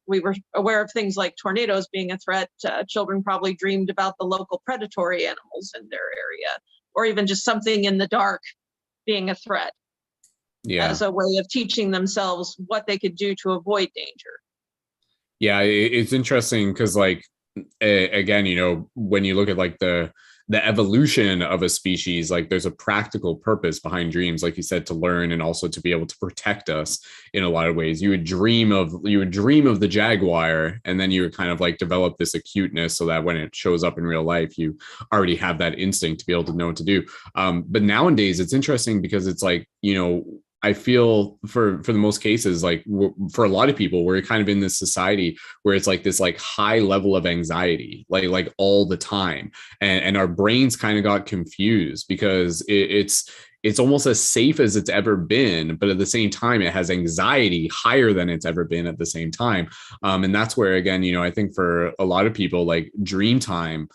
we were aware of things like tornadoes being a threat. Children probably dreamed about the local predatory animals in their area, or even just something in the dark being a threat. Yeah. As a way of teaching themselves what they could do to avoid danger. Yeah, it's interesting because, like, again, when you look at like the evolution of a species, like there's a practical purpose behind dreams, like you said, to learn and also to be able to protect us in a lot of ways. You would dream of the jaguar, and then you would kind of like develop this acuteness so that when it shows up in real life, you already have that instinct to be able to know what to do. But nowadays it's interesting because it's like, I feel for the most cases, like for a lot of people, we're kind of in this society where it's like this like high level of anxiety, like all the time. And our brains kind of got confused because it's almost as safe as it's ever been, but at the same time, it has anxiety higher than it's ever been at the same time. And that's where, again, I think for a lot of people, like dream time,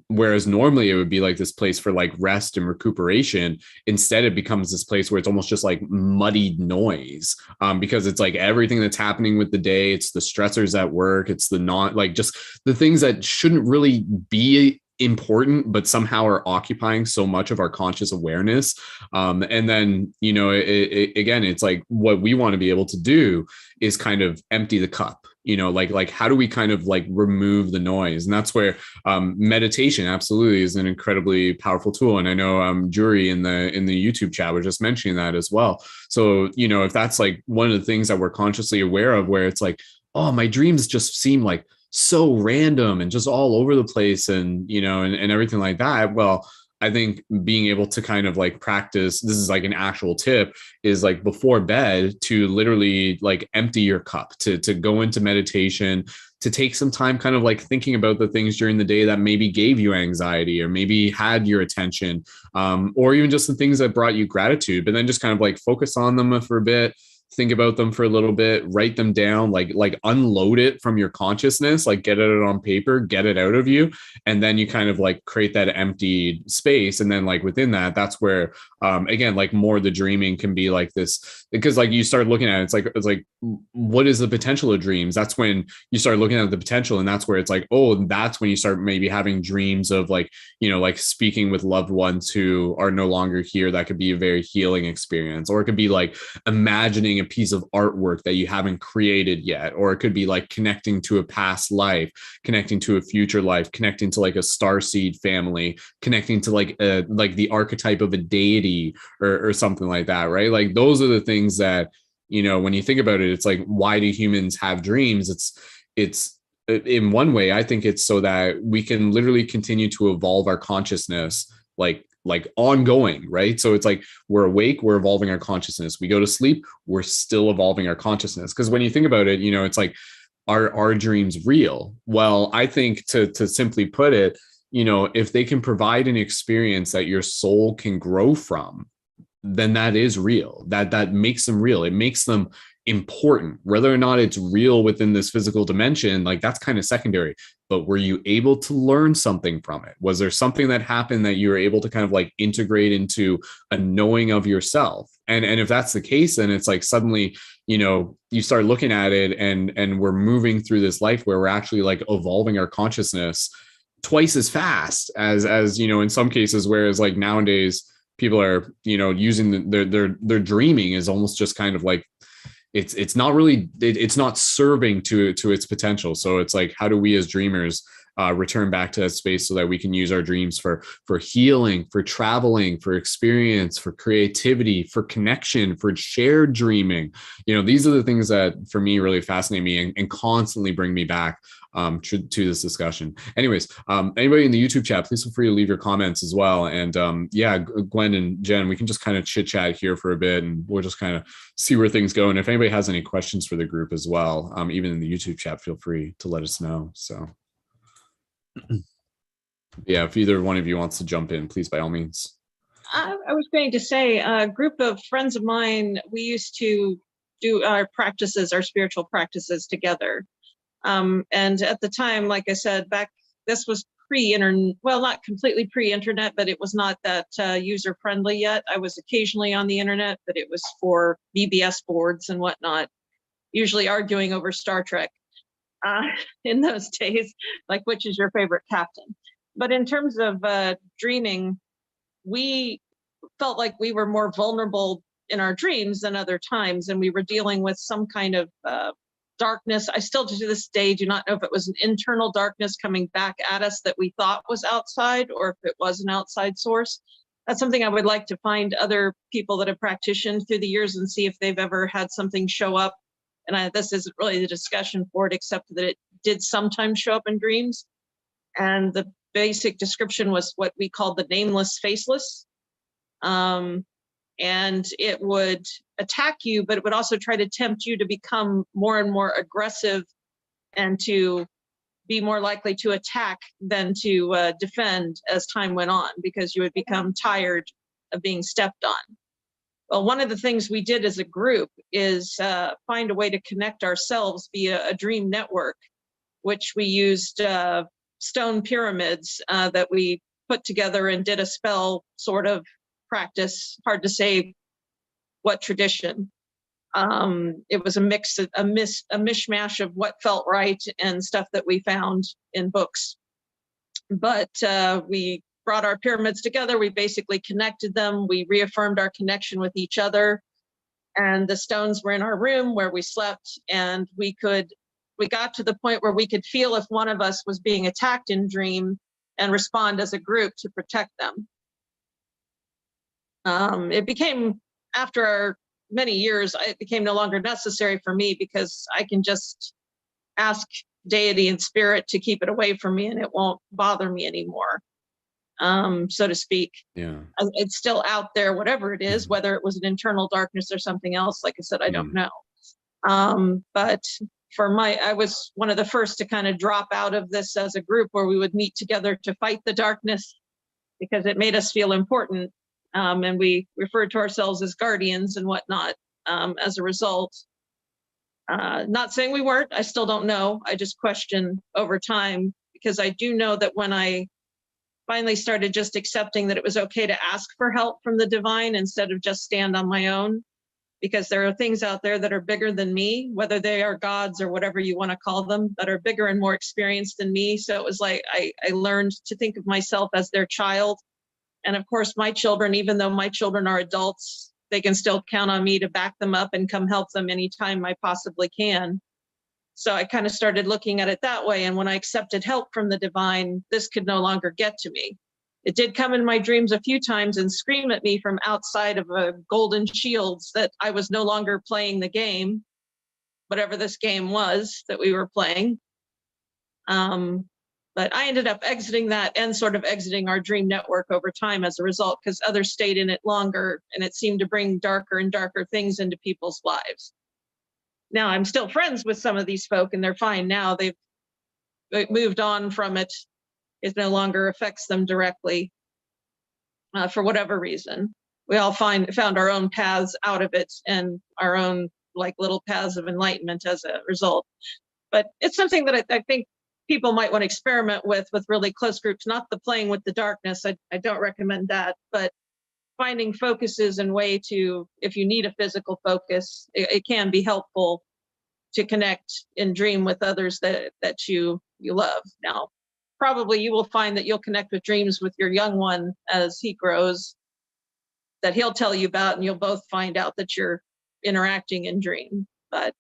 whereas normally it would be like this place for like rest and recuperation, instead it becomes this place where it's almost just like muddied noise, because it's like everything that's happening with the day, it's the stressors at work, it's the just the things that shouldn't really be important but somehow are occupying so much of our conscious awareness. And then again, it's like what we want to be able to do is kind of empty the cup, like how do we kind of like remove the noise? And that's where meditation absolutely is an incredibly powerful tool. And I know Jury in the YouTube chat was just mentioning that as well. So if that's like one of the things that we're consciously aware of, where it's like, oh, my dreams just seem like so random and just all over the place, and and everything like that. Well, I think being able to kind of like practice, this is like an actual tip, is like before bed to literally like empty your cup, to go into meditation, to take some time kind of like thinking about the things during the day that maybe gave you anxiety or maybe had your attention, or even just the things that brought you gratitude, but then just kind of like focus on them for a bit. Think about them for a little bit, write them down, like unload it from your consciousness, like get it on paper, get it out of you. And then you kind of like create that empty space. And then like within that, that's where, again, like more the dreaming can be like this, because like you start looking at it, it's like, what is the potential of dreams? That's when you start looking at the potential. And that's where it's like, oh, that's when you start maybe having dreams of like, like speaking with loved ones who are no longer here. That could be a very healing experience, or it could be like imagining a piece of artwork that you haven't created yet, or it could be like connecting to a past life, connecting to a future life, connecting to like a starseed family, connecting to like the archetype of a deity or something like that, right? Like those are the things that when you think about it, it's like, why do humans have dreams? It's in one way, I think it's so that we can literally continue to evolve our consciousness, like ongoing, right? So it's like we're awake, we're evolving our consciousness. We go to sleep, we're still evolving our consciousness. Because when you think about it, it's like, are our dreams real? Well, I think to simply put it, if they can provide an experience that your soul can grow from, then that is real. That makes them real. It makes them important. Whether or not it's real within this physical dimension, like that's kind of secondary. But were you able to learn something from it? Was there something that happened that you were able to kind of like integrate into a knowing of yourself? And if that's the case, then it's like suddenly, you know, you start looking at it and we're moving through this life where we're actually like evolving our consciousness twice as fast as you know, in some cases, whereas like nowadays people are, you know, using their dreaming is almost just kind of like it's not really it's not serving to its potential. So it's like, how do we as dreamers return back to that space so that we can use our dreams for healing, for traveling, for experience, for creativity, for connection, for shared dreaming? You know, these are the things that for me really fascinate me and constantly bring me back to this discussion. Anyways, anybody in the YouTube chat, please feel free to leave your comments as well. And yeah, Gwen and Jen, we can just kind of chit chat here for a bit and we'll just kind of see where things go. And if anybody has any questions for the group as well, even in the YouTube chat, feel free to let us know. So yeah, if either one of you wants to jump in, please, by all means. I was going to say, a group of friends of mine, we used to do our practices, our spiritual practices together. And at the time, like I said, this was pre-internet, well, not completely pre-internet, but it was not that user-friendly yet. I was occasionally on the internet, but it was for BBS boards and whatnot, usually arguing over Star Trek in those days, like which is your favorite captain. But in terms of dreaming, we felt like we were more vulnerable in our dreams than other times, and we were dealing with some kind of darkness. I still to this day do not know if it was an internal darkness coming back at us that we thought was outside or if it was an outside source. That's something I would like to find other people that have practiced through the years and see if they've ever had something show up. And this isn't really the discussion for it, except that it did sometimes show up in dreams. And the basic description was what we called the nameless, faceless. And it would attack you, but it would also try to tempt you to become more and more aggressive and to be more likely to attack than to defend as time went on, because you would become tired of being stepped on. Well, one of the things we did as a group is find a way to connect ourselves via a dream network, which we used stone pyramids that we put together and did a spell sort of practice. Hard to say what tradition. It was a mishmash of what felt right and stuff that we found in books. But we brought our pyramids together. We basically connected them. We reaffirmed our connection with each other. And the stones were in our room where we slept. And we got to the point where we could feel if one of us was being attacked in dream and respond as a group to protect them. It became, after many years, it became no longer necessary for me because I can just ask deity and spirit to keep it away from me and it won't bother me anymore, so to speak. Yeah. It's still out there, whatever it is, whether it was an internal darkness or something else. Like I said, I don't know. But I was one of the first to kind of drop out of this as a group where we would meet together to fight the darkness because it made us feel important. And we referred to ourselves as guardians and whatnot as a result. Not saying we weren't, I still don't know. I just question over time, because I do know that when I finally started just accepting that it was okay to ask for help from the divine instead of just stand on my own, because there are things out there that are bigger than me, whether they are gods or whatever you want to call them, that are bigger and more experienced than me. So it was like I learned to think of myself as their child. And of course, my children, even though my children are adults, they can still count on me to back them up and come help them anytime I possibly can. So I kind of started looking at it that way. And when I accepted help from the divine, this could no longer get to me. It did come in my dreams a few times and scream at me from outside of a golden shields that I was no longer playing the game, whatever this game was that we were playing. But I ended up exiting that and sort of exiting our dream network over time as a result, because others stayed in it longer and it seemed to bring darker and darker things into people's lives. Now I'm still friends with some of these folk and they're fine now. They've moved on from it. It no longer affects them directly for whatever reason. We all found our own paths out of it and our own like little paths of enlightenment as a result. But it's something that I think people might want to experiment with really close groups, not the playing with the darkness. I don't recommend that, but finding focuses and way to, if you need a physical focus, it can be helpful to connect and dream with others that you love. Now, probably you will find that you'll connect with dreams with your young one as he grows, that he'll tell you about, and you'll both find out that you're interacting in dream. But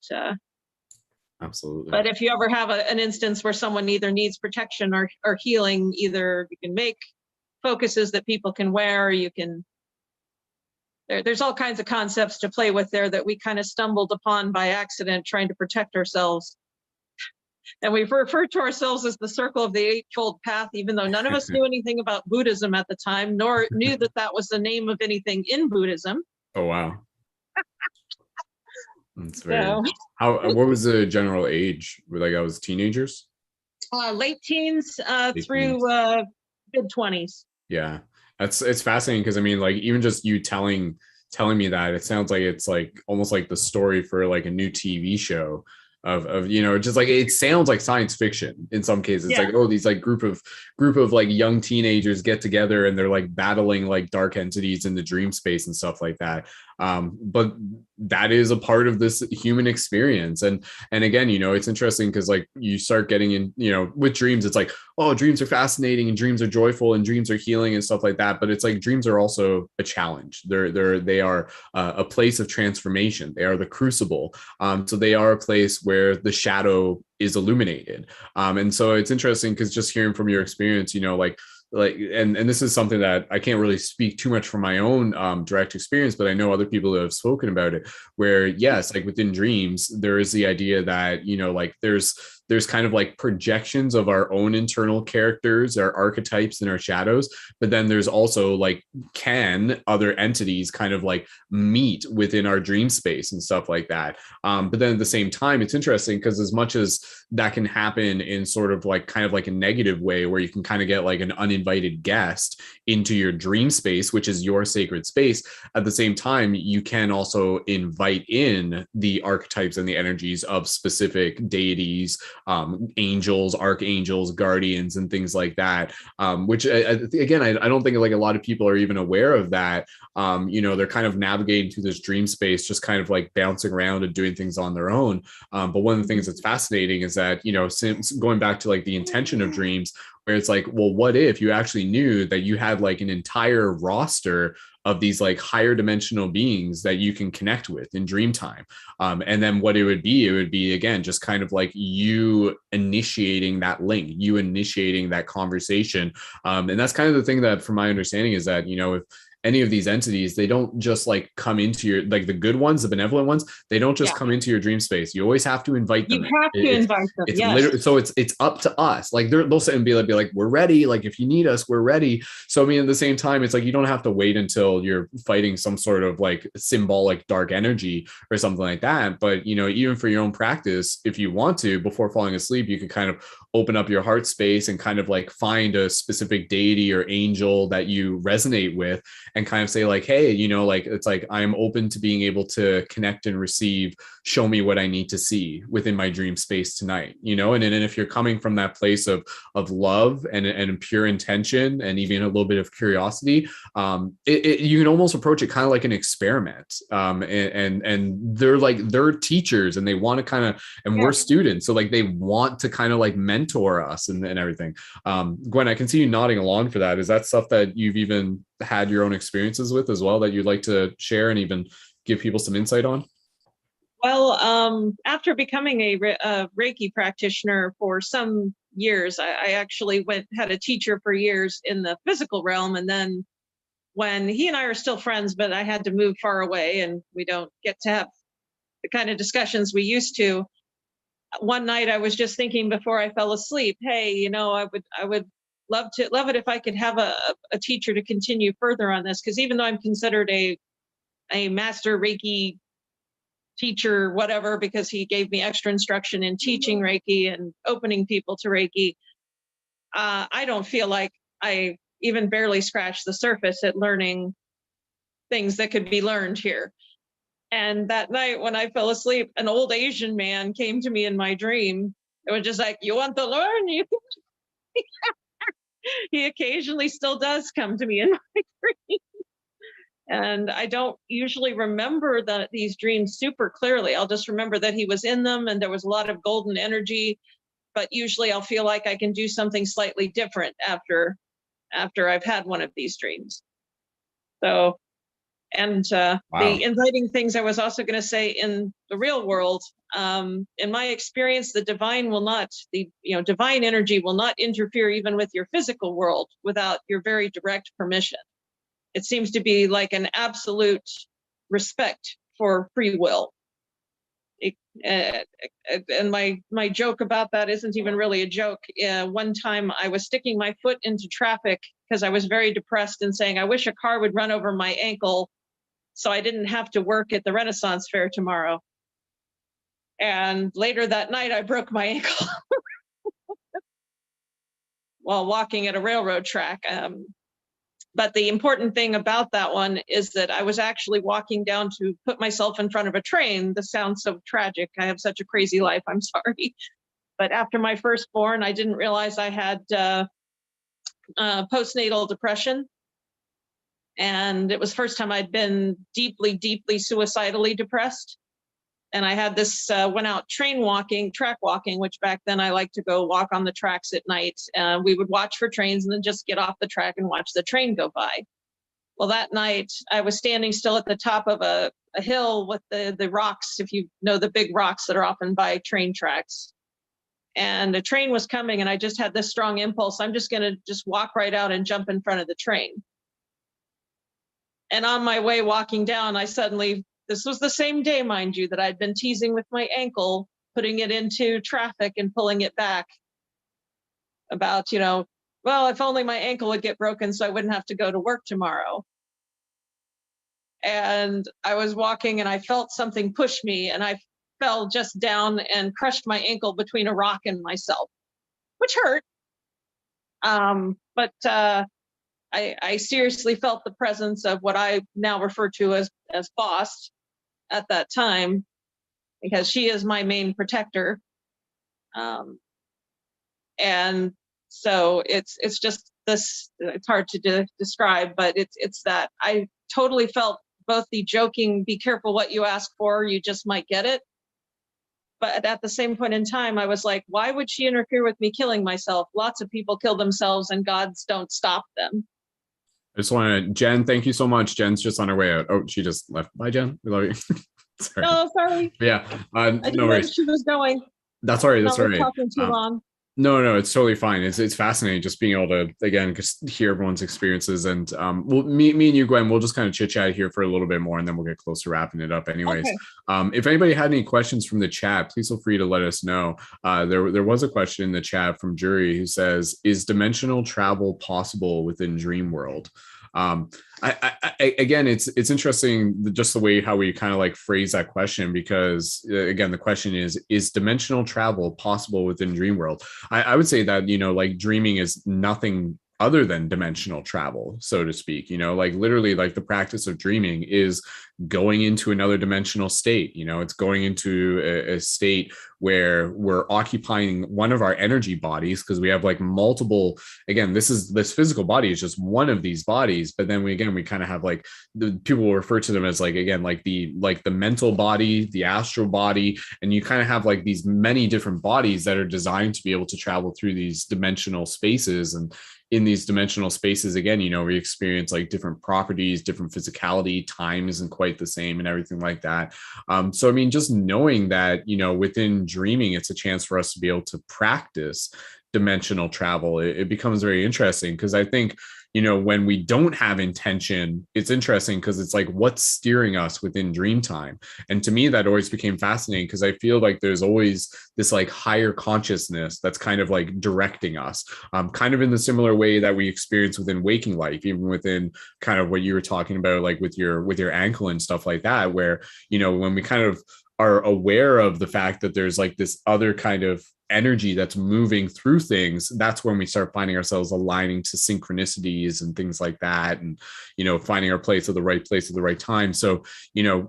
Absolutely. But if you ever have an instance where someone either needs protection or healing, either you can make focuses that people can wear, or you can, there's all kinds of concepts to play with there that we kind of stumbled upon by accident trying to protect ourselves. And we've referred to ourselves as the Circle of the Eightfold Path, even though none of us knew anything about Buddhism at the time, nor knew that that was the name of anything in Buddhism. Oh, wow. That's very, So, what was the general age? Like, I was teenagers? late teens through teens. mid-20s. Yeah, it's fascinating because I mean, like, even just you telling me that, it sounds like it's like almost like the story for like a new TV show of just like, it sounds like science fiction in some cases. It's Yeah. like, oh, these like group of like young teenagers get together and they're like battling like dark entities in the dream space and stuff like that. But that is a part of this human experience. And again, it's interesting because like you start getting in, with dreams, it's like, oh, dreams are fascinating and dreams are joyful and dreams are healing and stuff like that. But it's like dreams are also a challenge. They are a place of transformation. They are the crucible. So they are a place where the shadow is illuminated. And so it's interesting because just hearing from your experience, and this is something that I can't really speak too much from my own direct experience, but I know other people who have spoken about it, where yes, like within dreams, there is the idea that, like there's kind of like projections of our own internal characters, our archetypes and our shadows. But then there's also like, can other entities kind of like meet within our dream space and stuff like that. But then at the same time, it's interesting because as much as that can happen in sort of like kind of like a negative way, where you can kind of get like an uninvited guest into your dream space, which is your sacred space, at the same time, you can also invite in the archetypes and the energies of specific deities, angels, archangels, guardians, and things like that, which again, I don't think like a lot of people are even aware of that. They're kind of navigating through this dream space, just kind of like bouncing around and doing things on their own. But one of the things that's fascinating is that, since going back to like the intention of dreams, where it's like, well, what if you actually knew that you had like an entire roster of these like higher dimensional beings that you can connect with in dream time? And then what it would be again, just kind of like you initiating that link, you initiating that conversation. And that's kind of the thing that, from my understanding, is that, if any of these entities, they don't just like come into your, like the good ones, the benevolent ones, they don't just come into your dream space. You always have to invite them. You have to invite them. It's yes. literally, so it's up to us. Like they'll sit and be like, we're ready. Like if you need us, we're ready. So I mean, at the same time, it's like, you don't have to wait until you're fighting some sort of like symbolic dark energy or something like that. But, even for your own practice, if you want to, before falling asleep, you can kind of open up your heart space and kind of like find a specific deity or angel that you resonate with, and kind of say like, hey, like, it's like, I'm open to being able to connect and receive, show me what I need to see within my dream space tonight, and if you're coming from that place of love and pure intention, and even a little bit of curiosity, you can almost approach it kind of like an experiment. And they're teachers, and they want to kind of, and we're students, so like they want to kind of like mentor us and everything. Gwen, I can see you nodding along for that. Is that stuff that you've even had your own experiences with as well, that you'd like to share and even give people some insight on? Well, after becoming a Reiki practitioner for some years, I actually had a teacher for years in the physical realm. And then when he and I are still friends, but I had to move far away and we don't get to have the kind of discussions we used to. One night I was just thinking before I fell asleep, hey, I would love it if I could have a teacher to continue further on this, because even though I'm considered a master Reiki teacher, whatever, because he gave me extra instruction in teaching Reiki and opening people to Reiki, I don't feel like I even barely scratched the surface at learning things that could be learned here. And that night when I fell asleep, an old Asian man came to me in my dream. It was just like, you want to learn? He occasionally still does come to me in my dream. And I don't usually remember these dreams super clearly. I'll just remember that he was in them and there was a lot of golden energy. But usually I'll feel like I can do something slightly different after I've had one of these dreams. So, and Wow. the inviting things I was also going to say in the real world, in my experience, the divine energy will not interfere even with your physical world without your very direct permission. It seems to be like an absolute respect for free will. And my joke about that isn't even really a joke. One time I was sticking my foot into traffic because I was very depressed and saying, I wish a car would run over my ankle so I didn't have to work at the Renaissance Fair tomorrow. And later that night, I broke my ankle while walking at a railroad track. But the important thing about that one is that I was actually walking down to put myself in front of a train. This sounds so tragic. I have such a crazy life. I'm sorry. But after my firstborn, I didn't realize I had postnatal depression. And it was the first time I'd been deeply, deeply suicidally depressed. And I had this, went out track walking, which back then I liked to go walk on the tracks at night. We would watch for trains and then just get off the track and watch the train go by. Well, that night I was standing still at the top of a hill with the rocks, if you know the big rocks that are often by train tracks. And a train was coming and I just had this strong impulse. I'm just going to just walk right out and jump in front of the train. And on my way walking down, this was the same day, mind you, that I'd been teasing with my ankle, putting it into traffic and pulling it back about, well, if only my ankle would get broken so I wouldn't have to go to work tomorrow. And I was walking and I felt something push me and I fell just down and crushed my ankle between a rock and myself, which hurt. But I seriously felt the presence of what I now refer to as boss at that time, because she is my main protector. And so it's just this, it's hard to describe, but it's that I totally felt both the joking, be careful what you ask for, you just might get it. But at the same point in time, I was like, why would she interfere with me killing myself? Lots of people kill themselves and gods don't stop them. I just want to, Jen, thank you so much. Jen's just on her way out. Oh, she just left. Bye, Jen. We love you. Sorry. No, sorry. Yeah, I didn't know she was going. That's all right. That's all right. Talking too long. No, it's totally fine. It's fascinating just being able to, again, just hear everyone's experiences. And me and you, Gwen, we'll just kind of chit chat here for a little bit more and then we'll get close to wrapping it up anyways. Okay. If anybody had any questions from the chat, please feel free to let us know. There was a question in the chat from Jury who says, is dimensional travel possible within Dream World? Again, it's interesting just the way how we kind of like phrase that question, because again, the question is dimensional travel possible within Dream World? I would say that, like dreaming is nothing other than dimensional travel, so to speak. Like literally, like the practice of dreaming is going into another dimensional state. It's going into a state where we're occupying one of our energy bodies, because we have like multiple, again, this physical body is just one of these bodies, but then we kind of have like, the people will refer to them as like, again, like the mental body, the astral body, and you kind of have like these many different bodies that are designed to be able to travel through these dimensional spaces. And in these dimensional spaces, again, we experience like different properties, different physicality, time isn't quite the same and everything like that. So, I mean, just knowing that, within dreaming, it's a chance for us to be able to practice dimensional travel. It becomes very interesting, because I think, when we don't have intention, it's interesting because it's like, what's steering us within dream time? And to me, that always became fascinating, because I feel like there's always this like higher consciousness that's kind of like directing us, kind of in the similar way that we experience within waking life, even within kind of what you were talking about, like with your ankle and stuff like that, where, when we kind of are aware of the fact that there's like this other kind of energy that's moving through things, that's when we start finding ourselves aligning to synchronicities and things like that, and finding our place at the right place at the right time. So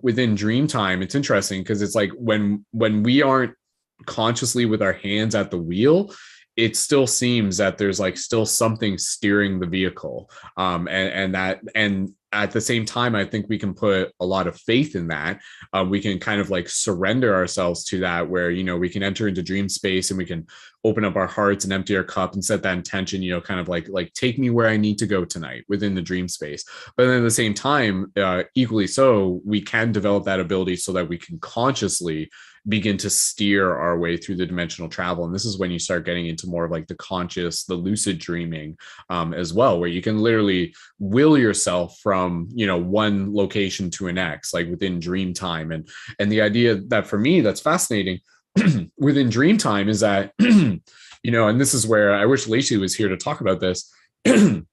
within dream time, it's interesting because it's like when we aren't consciously with our hands at the wheel, it still seems that there's like still something steering the vehicle, and at the same time, I think we can put a lot of faith in that. We can kind of like surrender ourselves to that, where we can enter into dream space and we can open up our hearts and empty our cup and set that intention, kind of like take me where I need to go tonight within the dream space. But then at the same time, equally so, we can develop that ability so that we can consciously begin to steer our way through the dimensional travel. And this is when you start getting into more of like the conscious, the lucid dreaming as well, where you can literally will yourself from one location to an next, like within dream time. And the idea that for me that's fascinating within dream time is that and this is where I wish Lacey was here to talk about this,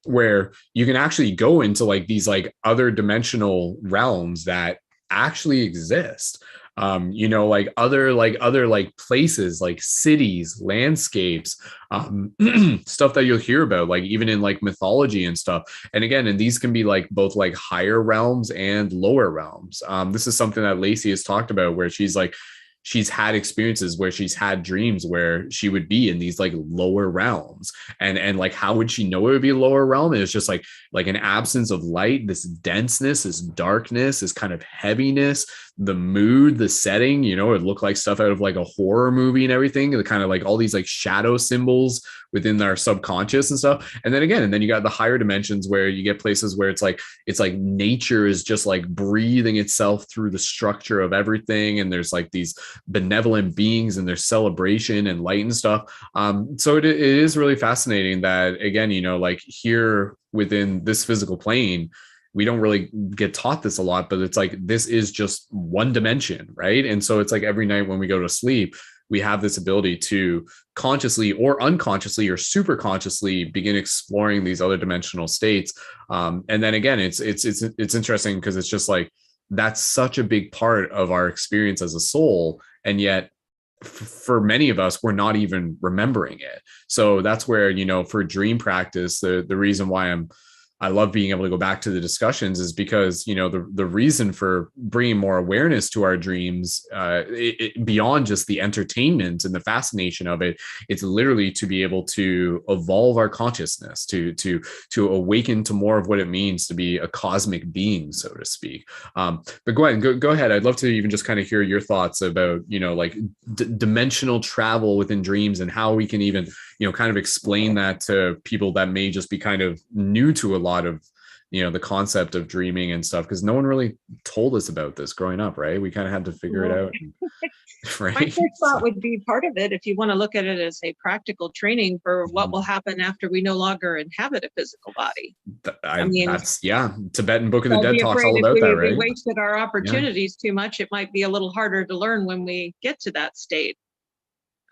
where you can actually go into like these like other dimensional realms that actually exist. Like other places, like cities, landscapes, stuff that you'll hear about, like even in like mythology and stuff. And again, and these can be like both like higher realms and lower realms. This is something that Lacey has talked about, where she's had experiences where she's had dreams where she would be in these like lower realms, and like how would she know it would be a lower realm? And it's just like an absence of light, this denseness, this darkness, this kind of heaviness, the mood, the setting, it looked like stuff out of like a horror movie and everything, the kind of like all these like shadow symbols within our subconscious and stuff. And then you got the higher dimensions where you get places where it's like nature is just like breathing itself through the structure of everything, and there's like these benevolent beings and their celebration and light and stuff. So it is really fascinating that, again, like here within this physical plane, we don't really get taught this a lot, but it's like this is just one dimension, right? And so it's like every night when we go to sleep, we have this ability to consciously or unconsciously or super consciously begin exploring these other dimensional states. And then again, it's interesting because it's just like that's such a big part of our experience as a soul, and yet for many of us, we're not even remembering it. So that's where, for dream practice, the reason why I love being able to go back to the discussions is because, the reason for bringing more awareness to our dreams, beyond just the entertainment and the fascination of it, it's literally to be able to evolve our consciousness, to awaken to more of what it means to be a cosmic being, so to speak. But go ahead, go ahead. I'd love to even just kind of hear your thoughts about, like dimensional travel within dreams and how we can even, kind of explain that to people that may just be kind of new to a lot of the concept of dreaming and stuff, because no one really told us about this growing up, right? We kind of had to figure it out. Right? My first thought would be part of it, if you want to look at it as a practical training for what will happen after we no longer inhabit a physical body. I mean, that's Tibetan Book of the Dead talks all about that, right? If we wasted our opportunities too much, it might be a little harder to learn when we get to that state.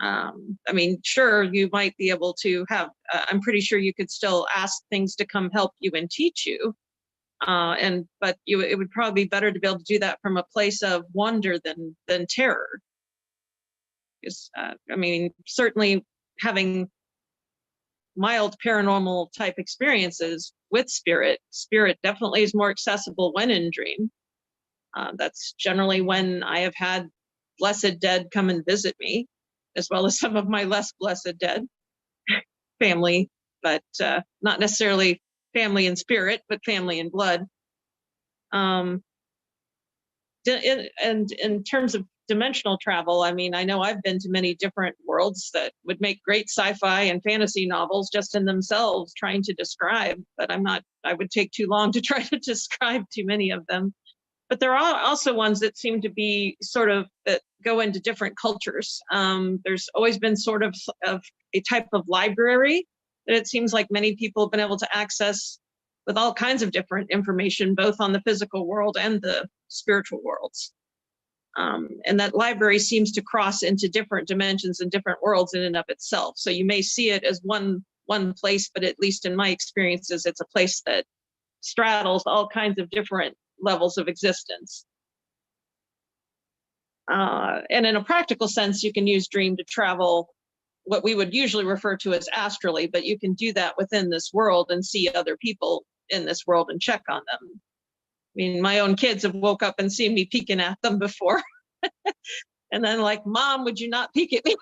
I mean, sure, you might be able to have, I'm pretty sure you could still ask things to come help you and teach you. But it would probably be better to be able to do that from a place of wonder than terror. Because, I mean, certainly having mild paranormal type experiences with spirit definitely is more accessible when in dream. That's generally when I have had blessed dead come and visit me, as well as some of my less blessed dead family, but not necessarily family in spirit, but family in blood. And in terms of dimensional travel, I mean, I know I've been to many different worlds that would make great sci-fi and fantasy novels just in themselves trying to describe, but I would take too long to try to describe too many of them. But there are also ones that seem to be sort of that go into different cultures. There's always been sort of a type of library that it seems like many people have been able to access with all kinds of different information, both on the physical world and the spiritual worlds. And that library seems to cross into different dimensions and different worlds in and of itself. So you may see it as one place, but at least in my experiences, it's a place that straddles all kinds of different levels of existence. And in a practical sense, you can use dream to travel what we would usually refer to as astrally, but you can do that within this world and see other people in this world and check on them. I mean, my own kids have woke up and seen me peeking at them before. And then like, Mom, would you not peek at me?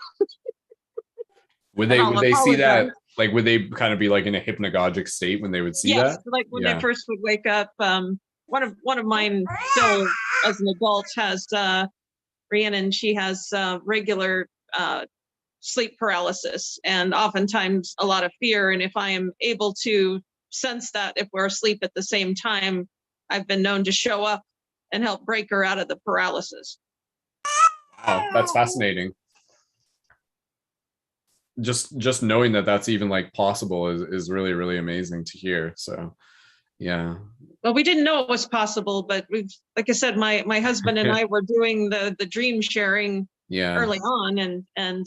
Would they see that? Like, would they kind of be like in a hypnagogic state when they would see that? Like when they first would wake up. One of mine still as an adult has Rhiannon. She has regular sleep paralysis and oftentimes a lot of fear. And if I am able to sense that if we're asleep at the same time, I've been known to show up and help break her out of the paralysis. Wow, that's fascinating. Just knowing that that's even like possible is really, really amazing to hear. So yeah. Well, we didn't know it was possible, but we've, like I said, my husband and I were doing the dream sharing early on and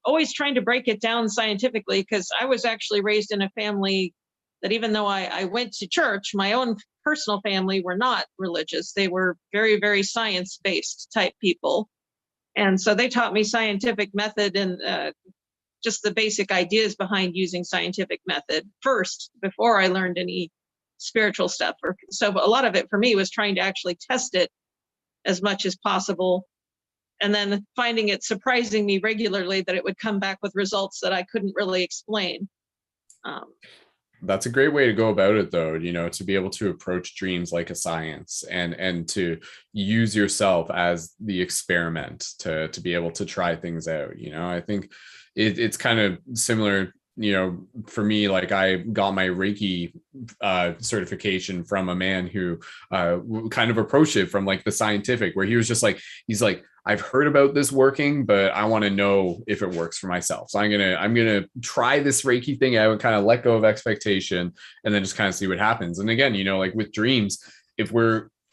always trying to break it down scientifically, because I was actually raised in a family that even though I went to church, my own personal family were not religious. They were very, very science-based type people. And so they taught me scientific method and just the basic ideas behind using scientific method first before I learned any spiritual stuff. So a lot of it for me was trying to actually test it as much as possible. And then finding it surprising me regularly that it would come back with results that I couldn't really explain. That's a great way to go about it, though, you know, to be able to approach dreams like a science and to use yourself as the experiment to be able to try things out. You know, I think it's kind of similar. You know, for me, like I got my Reiki certification from a man who kind of approached it from like the scientific, where he was just like, he's like, I've heard about this working, but I want to know if it works for myself. So I'm gonna try this Reiki thing out and kind of let go of expectation and then just kind of see what happens. And again, you know, like with dreams, if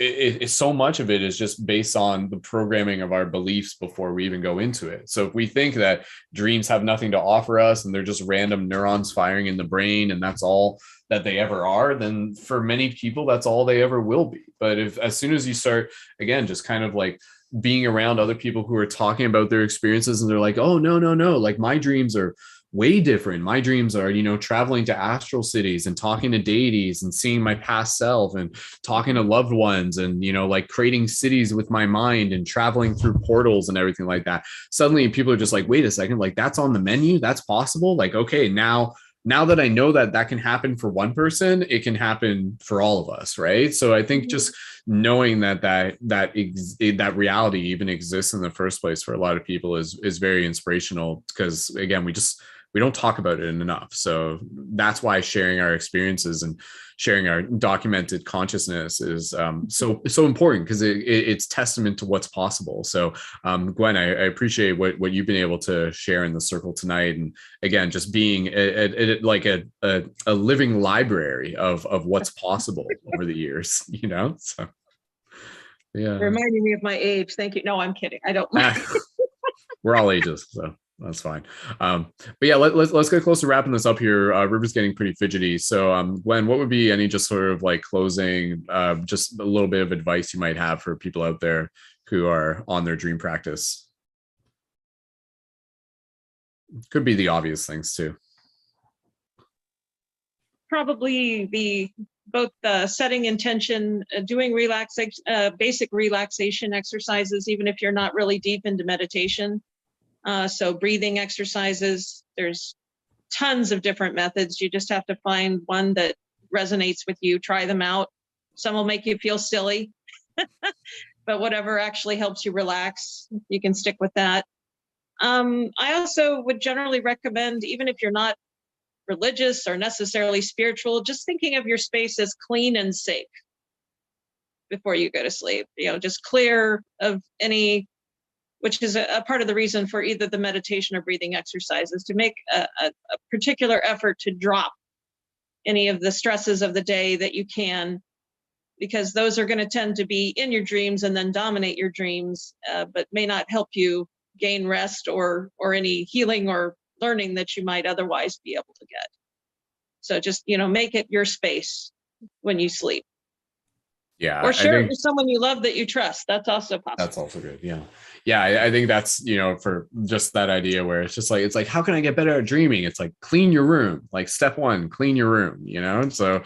it's so much of it is just based on the programming of our beliefs before we even go into it. So if we think that dreams have nothing to offer us and they're just random neurons firing in the brain and that's all that they ever are, then for many people, that's all they ever will be. But if as soon as you start, again, just kind of like being around other people who are talking about their experiences and they're like, oh, no, like my dreams are way different. My dreams are, you know, traveling to astral cities and talking to deities and seeing my past self and talking to loved ones and, you know, like creating cities with my mind and traveling through portals and everything like that. Suddenly people are just like, wait a second, like that's on the menu. That's possible. Like, okay, now that I know that can happen for one person, it can happen for all of us. Right. So I think just knowing that reality even exists in the first place for a lot of people is very inspirational, because again, we don't talk about it enough. So that's why sharing our experiences and sharing our documented consciousness is so important, because it's testament to what's possible. So Gwen, I appreciate what you've been able to share in the circle tonight. And again, just being like a living library of what's possible over the years, you know? So yeah. Reminding me of my age. Thank you. No, I'm kidding. I don't. We're all ages, so that's fine. But yeah, let's get close to wrapping this up here. River's getting pretty fidgety. So Gwen, what would be any just sort of like closing, just a little bit of advice you might have for people out there who are on their dream practice? Could be the obvious things too. Probably both setting intention, doing basic relaxation exercises, even if you're not really deep into meditation. So breathing exercises, there's tons of different methods. You just have to find one that resonates with you, try them out. Some will make you feel silly, but whatever actually helps you relax, you can stick with that. I also would generally recommend, even if you're not religious or necessarily spiritual, just thinking of your space as clean and safe before you go to sleep. You know, just clear of any, which is a part of the reason for either the meditation or breathing exercises, to make a particular effort to drop any of the stresses of the day that you can, because those are going to tend to be in your dreams and then dominate your dreams, but may not help you gain rest or any healing or learning that you might otherwise be able to get. So just, you know, make it your space when you sleep. Yeah, Or I share it think with someone you love that you trust. That's also possible. that's also good. Yeah. Yeah. I think that's, for just that idea where it's like, how can I get better at dreaming? It's like, clean your room. Like step one, clean your room, So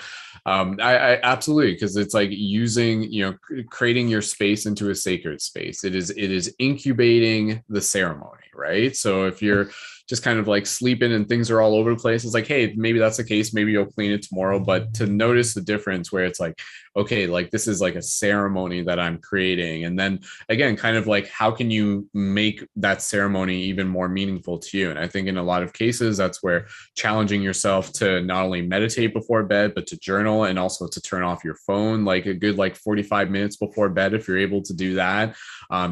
I absolutely, because it's like using, creating your space into a sacred space. It is incubating the ceremony, right? So if you're just kind of like sleeping and things are all over the place, it's like, hey, maybe that's the case. Maybe you'll clean it tomorrow. But to notice the difference where it's like, okay, like this is like a ceremony that I'm creating. And then again, kind of like, how can you make that ceremony even more meaningful to you? And I think in a lot of cases, that's where challenging yourself to not only meditate before bed, but to journal and also to turn off your phone, like a good, like 45 minutes before bed, if you're able to do that.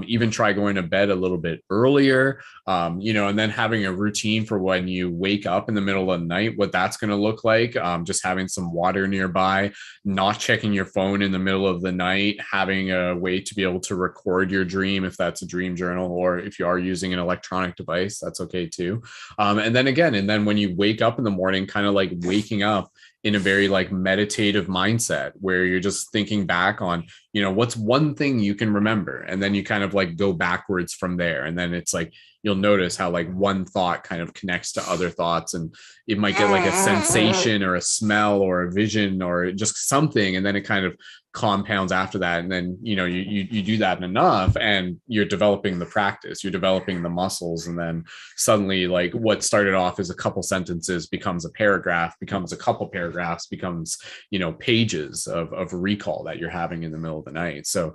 Even try going to bed a little bit earlier, and then having a routine for when you wake up in the middle of the night, what that's going to look like. Just having some water nearby, not checking your phone in the middle of the night, having a way to be able to record your dream if that's a dream journal, or if you are using an electronic device, that's okay too. And then when you wake up in the morning, kind of like waking up in a very like meditative mindset where you're just thinking back on, what's one thing you can remember, and then you kind of like go backwards from there. And then it's like you'll notice how like one thought kind of connects to other thoughts, and it might get like a sensation or a smell or a vision or just something, and then it kind of compounds after that. And then you do that enough and you're developing the practice, you're developing the muscles, and then suddenly like what started off as a couple sentences becomes a paragraph, becomes a couple paragraphs, becomes pages of recall that you're having in the middle of the night. So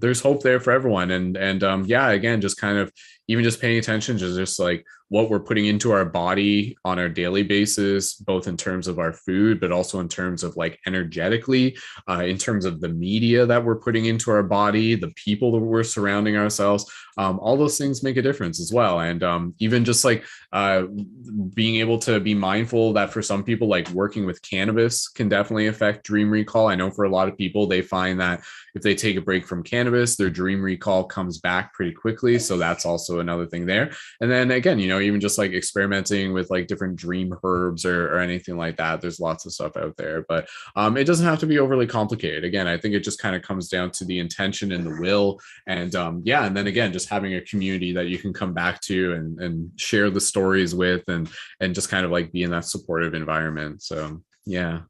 there's hope there for everyone. And again, just kind of even just paying attention to just like what we're putting into our body on our daily basis, both in terms of our food, but also in terms of like energetically, in terms of the media that we're putting into our body, the people that we're surrounding ourselves, all those things make a difference as well. And even just like being able to be mindful that for some people, like working with cannabis can definitely affect dream recall. I know for a lot of people, they find that if they take a break from cannabis, their dream recall comes back pretty quickly. So that's also another thing there. And then again, even just like experimenting with like different dream herbs or anything like that. There's lots of stuff out there, but it doesn't have to be overly complicated. Again, I think it just kind of comes down to the intention and the will. And and then again, just having a community that you can come back to and share the stories with, and just kind of like be in that supportive environment. So yeah.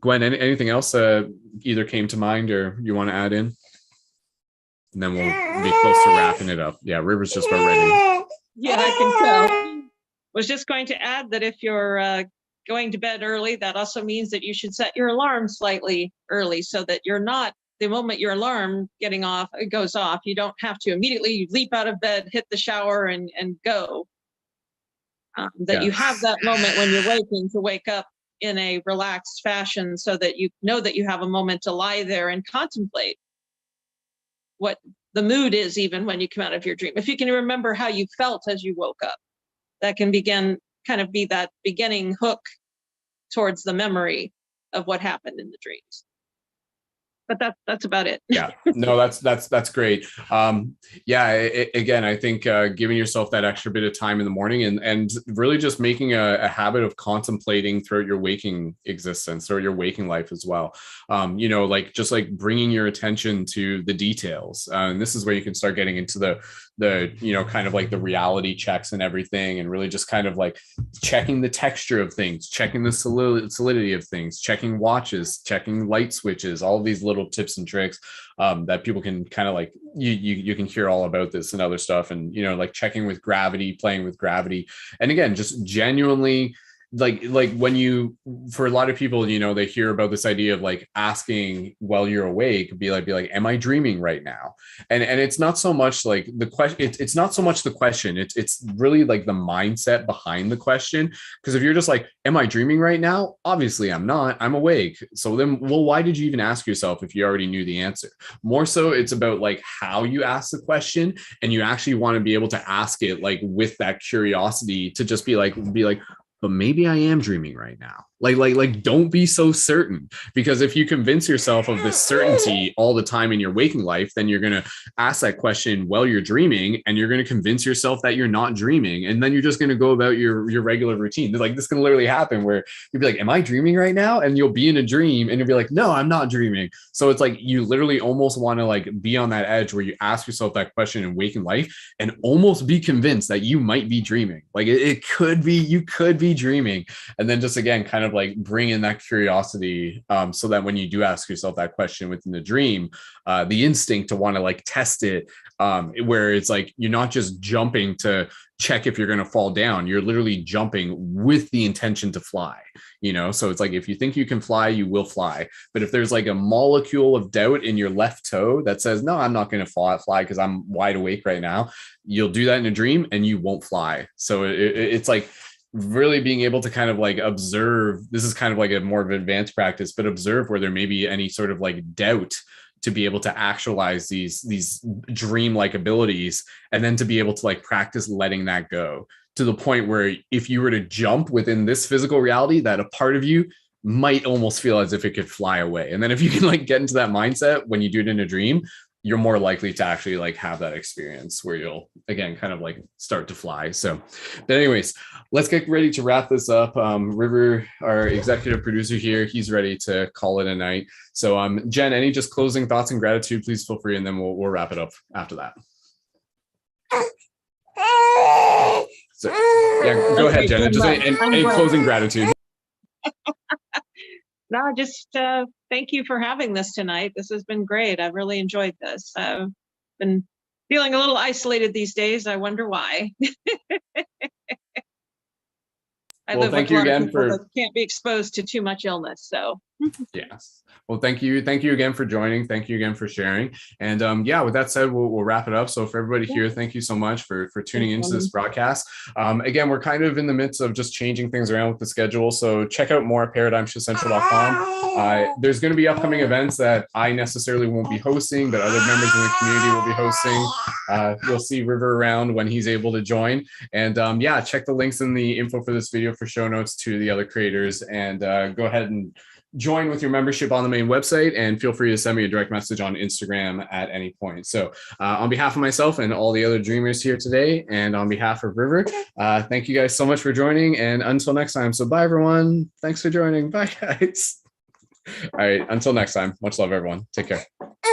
Gwen, anything else either came to mind or you want to add in? And then we'll be close to wrapping it up. Yeah, River's just about ready. Yeah, I can tell. Was just going to add that if you're going to bed early, that also means that you should set your alarm slightly early so that you're not, the moment your alarm goes off, you don't have to immediately leap out of bed, hit the shower and go. You have that moment when you're waking to wake up in a relaxed fashion so that you know that you have a moment to lie there and contemplate what the mood is, even when you come out of your dream. If you can remember how you felt as you woke up, that can kind of be that beginning hook towards the memory of what happened in the dreams. But that's about it. Yeah, no, that's great. Again, I think giving yourself that extra bit of time in the morning and really just making a habit of contemplating throughout your waking existence or your waking life as well. Like just like bringing your attention to the details. And this is where you can start getting into the kind of like the reality checks and everything, and really just kind of like checking the texture of things, checking the solidity of things, checking watches, checking light switches, all of these little tips and tricks that people can kind of like, you can hear all about this and other stuff, and like checking with gravity, playing with gravity. And again, just genuinely like when for a lot of people, they hear about this idea of like asking while you're awake, be like, am I dreaming right now? And it's not so much like the question, it's not so much the question, it's really like the mindset behind the question. Because if you're just like, am I dreaming right now? Obviously I'm not, I'm awake. So then, well, why did you even ask yourself if you already knew the answer? More so it's about like how you ask the question, and you actually want to be able to ask it like with that curiosity to just be like, but maybe I am dreaming right now. Like don't be so certain, because if you convince yourself of this certainty all the time in your waking life, then you're going to ask that question while you're dreaming, and you're going to convince yourself that you're not dreaming, and then you're just going to go about your regular routine. Like this can literally happen where you'll be like, am I dreaming right now? And you'll be in a dream and you'll be like, no, I'm not dreaming. So it's like you literally almost want to like be on that edge where you ask yourself that question in waking life and almost be convinced that you might be dreaming. Like it could be, you could be dreaming. And then just again kind of like bring in that curiosity, so that when you do ask yourself that question within the dream, the instinct to want to like test it, where it's like you're not just jumping to check if you're going to fall down, you're literally jumping with the intention to fly, you know? So it's like if you think you can fly, you will fly. But if there's like a molecule of doubt in your left toe that says, no, I'm not going to fly because I'm wide awake right now, you'll do that in a dream and you won't fly. So it's like really being able to kind of like observe. This is kind of like a more of an advanced practice, but observe where there may be any sort of like doubt, to be able to actualize these dream-like abilities, and then to be able to like practice letting that go, to the point where if you were to jump within this physical reality, that a part of you might almost feel as if it could fly away. And then if you can like get into that mindset when you do it in a dream, you're more likely to actually like have that experience where you'll again kind of like start to fly. So, but anyways, let's get ready to wrap this up. River, our executive producer here, he's ready to call it a night. So Jen, any just closing thoughts and gratitude, please feel free, and then we'll wrap it up after that. So yeah, go ahead, Jen. Just any closing gratitude. No, just thank you for having this tonight. This has been great. I've really enjoyed this. I've been feeling a little isolated these days. I wonder why. Well, thank you again for can't be exposed to too much illness. So yes. Well, thank you again for joining. Thank you again for sharing. And yeah, with that said, we'll wrap it up. So for everybody here, thank you so much for tuning into this broadcast. Again, we're kind of in the midst of just changing things around with the schedule. So check out more at paradigmshiftcentral.com. There's going to be upcoming events that I necessarily won't be hosting, but other members in the community will be hosting. You'll see River around when he's able to join. And yeah, check the links in the info for this video for show notes to the other creators, and go ahead and join with your membership on the main website, and feel free to send me a direct message on Instagram at any point. So on behalf of myself and all the other dreamers here today, and on behalf of River, thank you guys so much for joining, and until next time. So bye everyone. Thanks for joining. Bye guys. All right. Until next time. Much love everyone. Take care.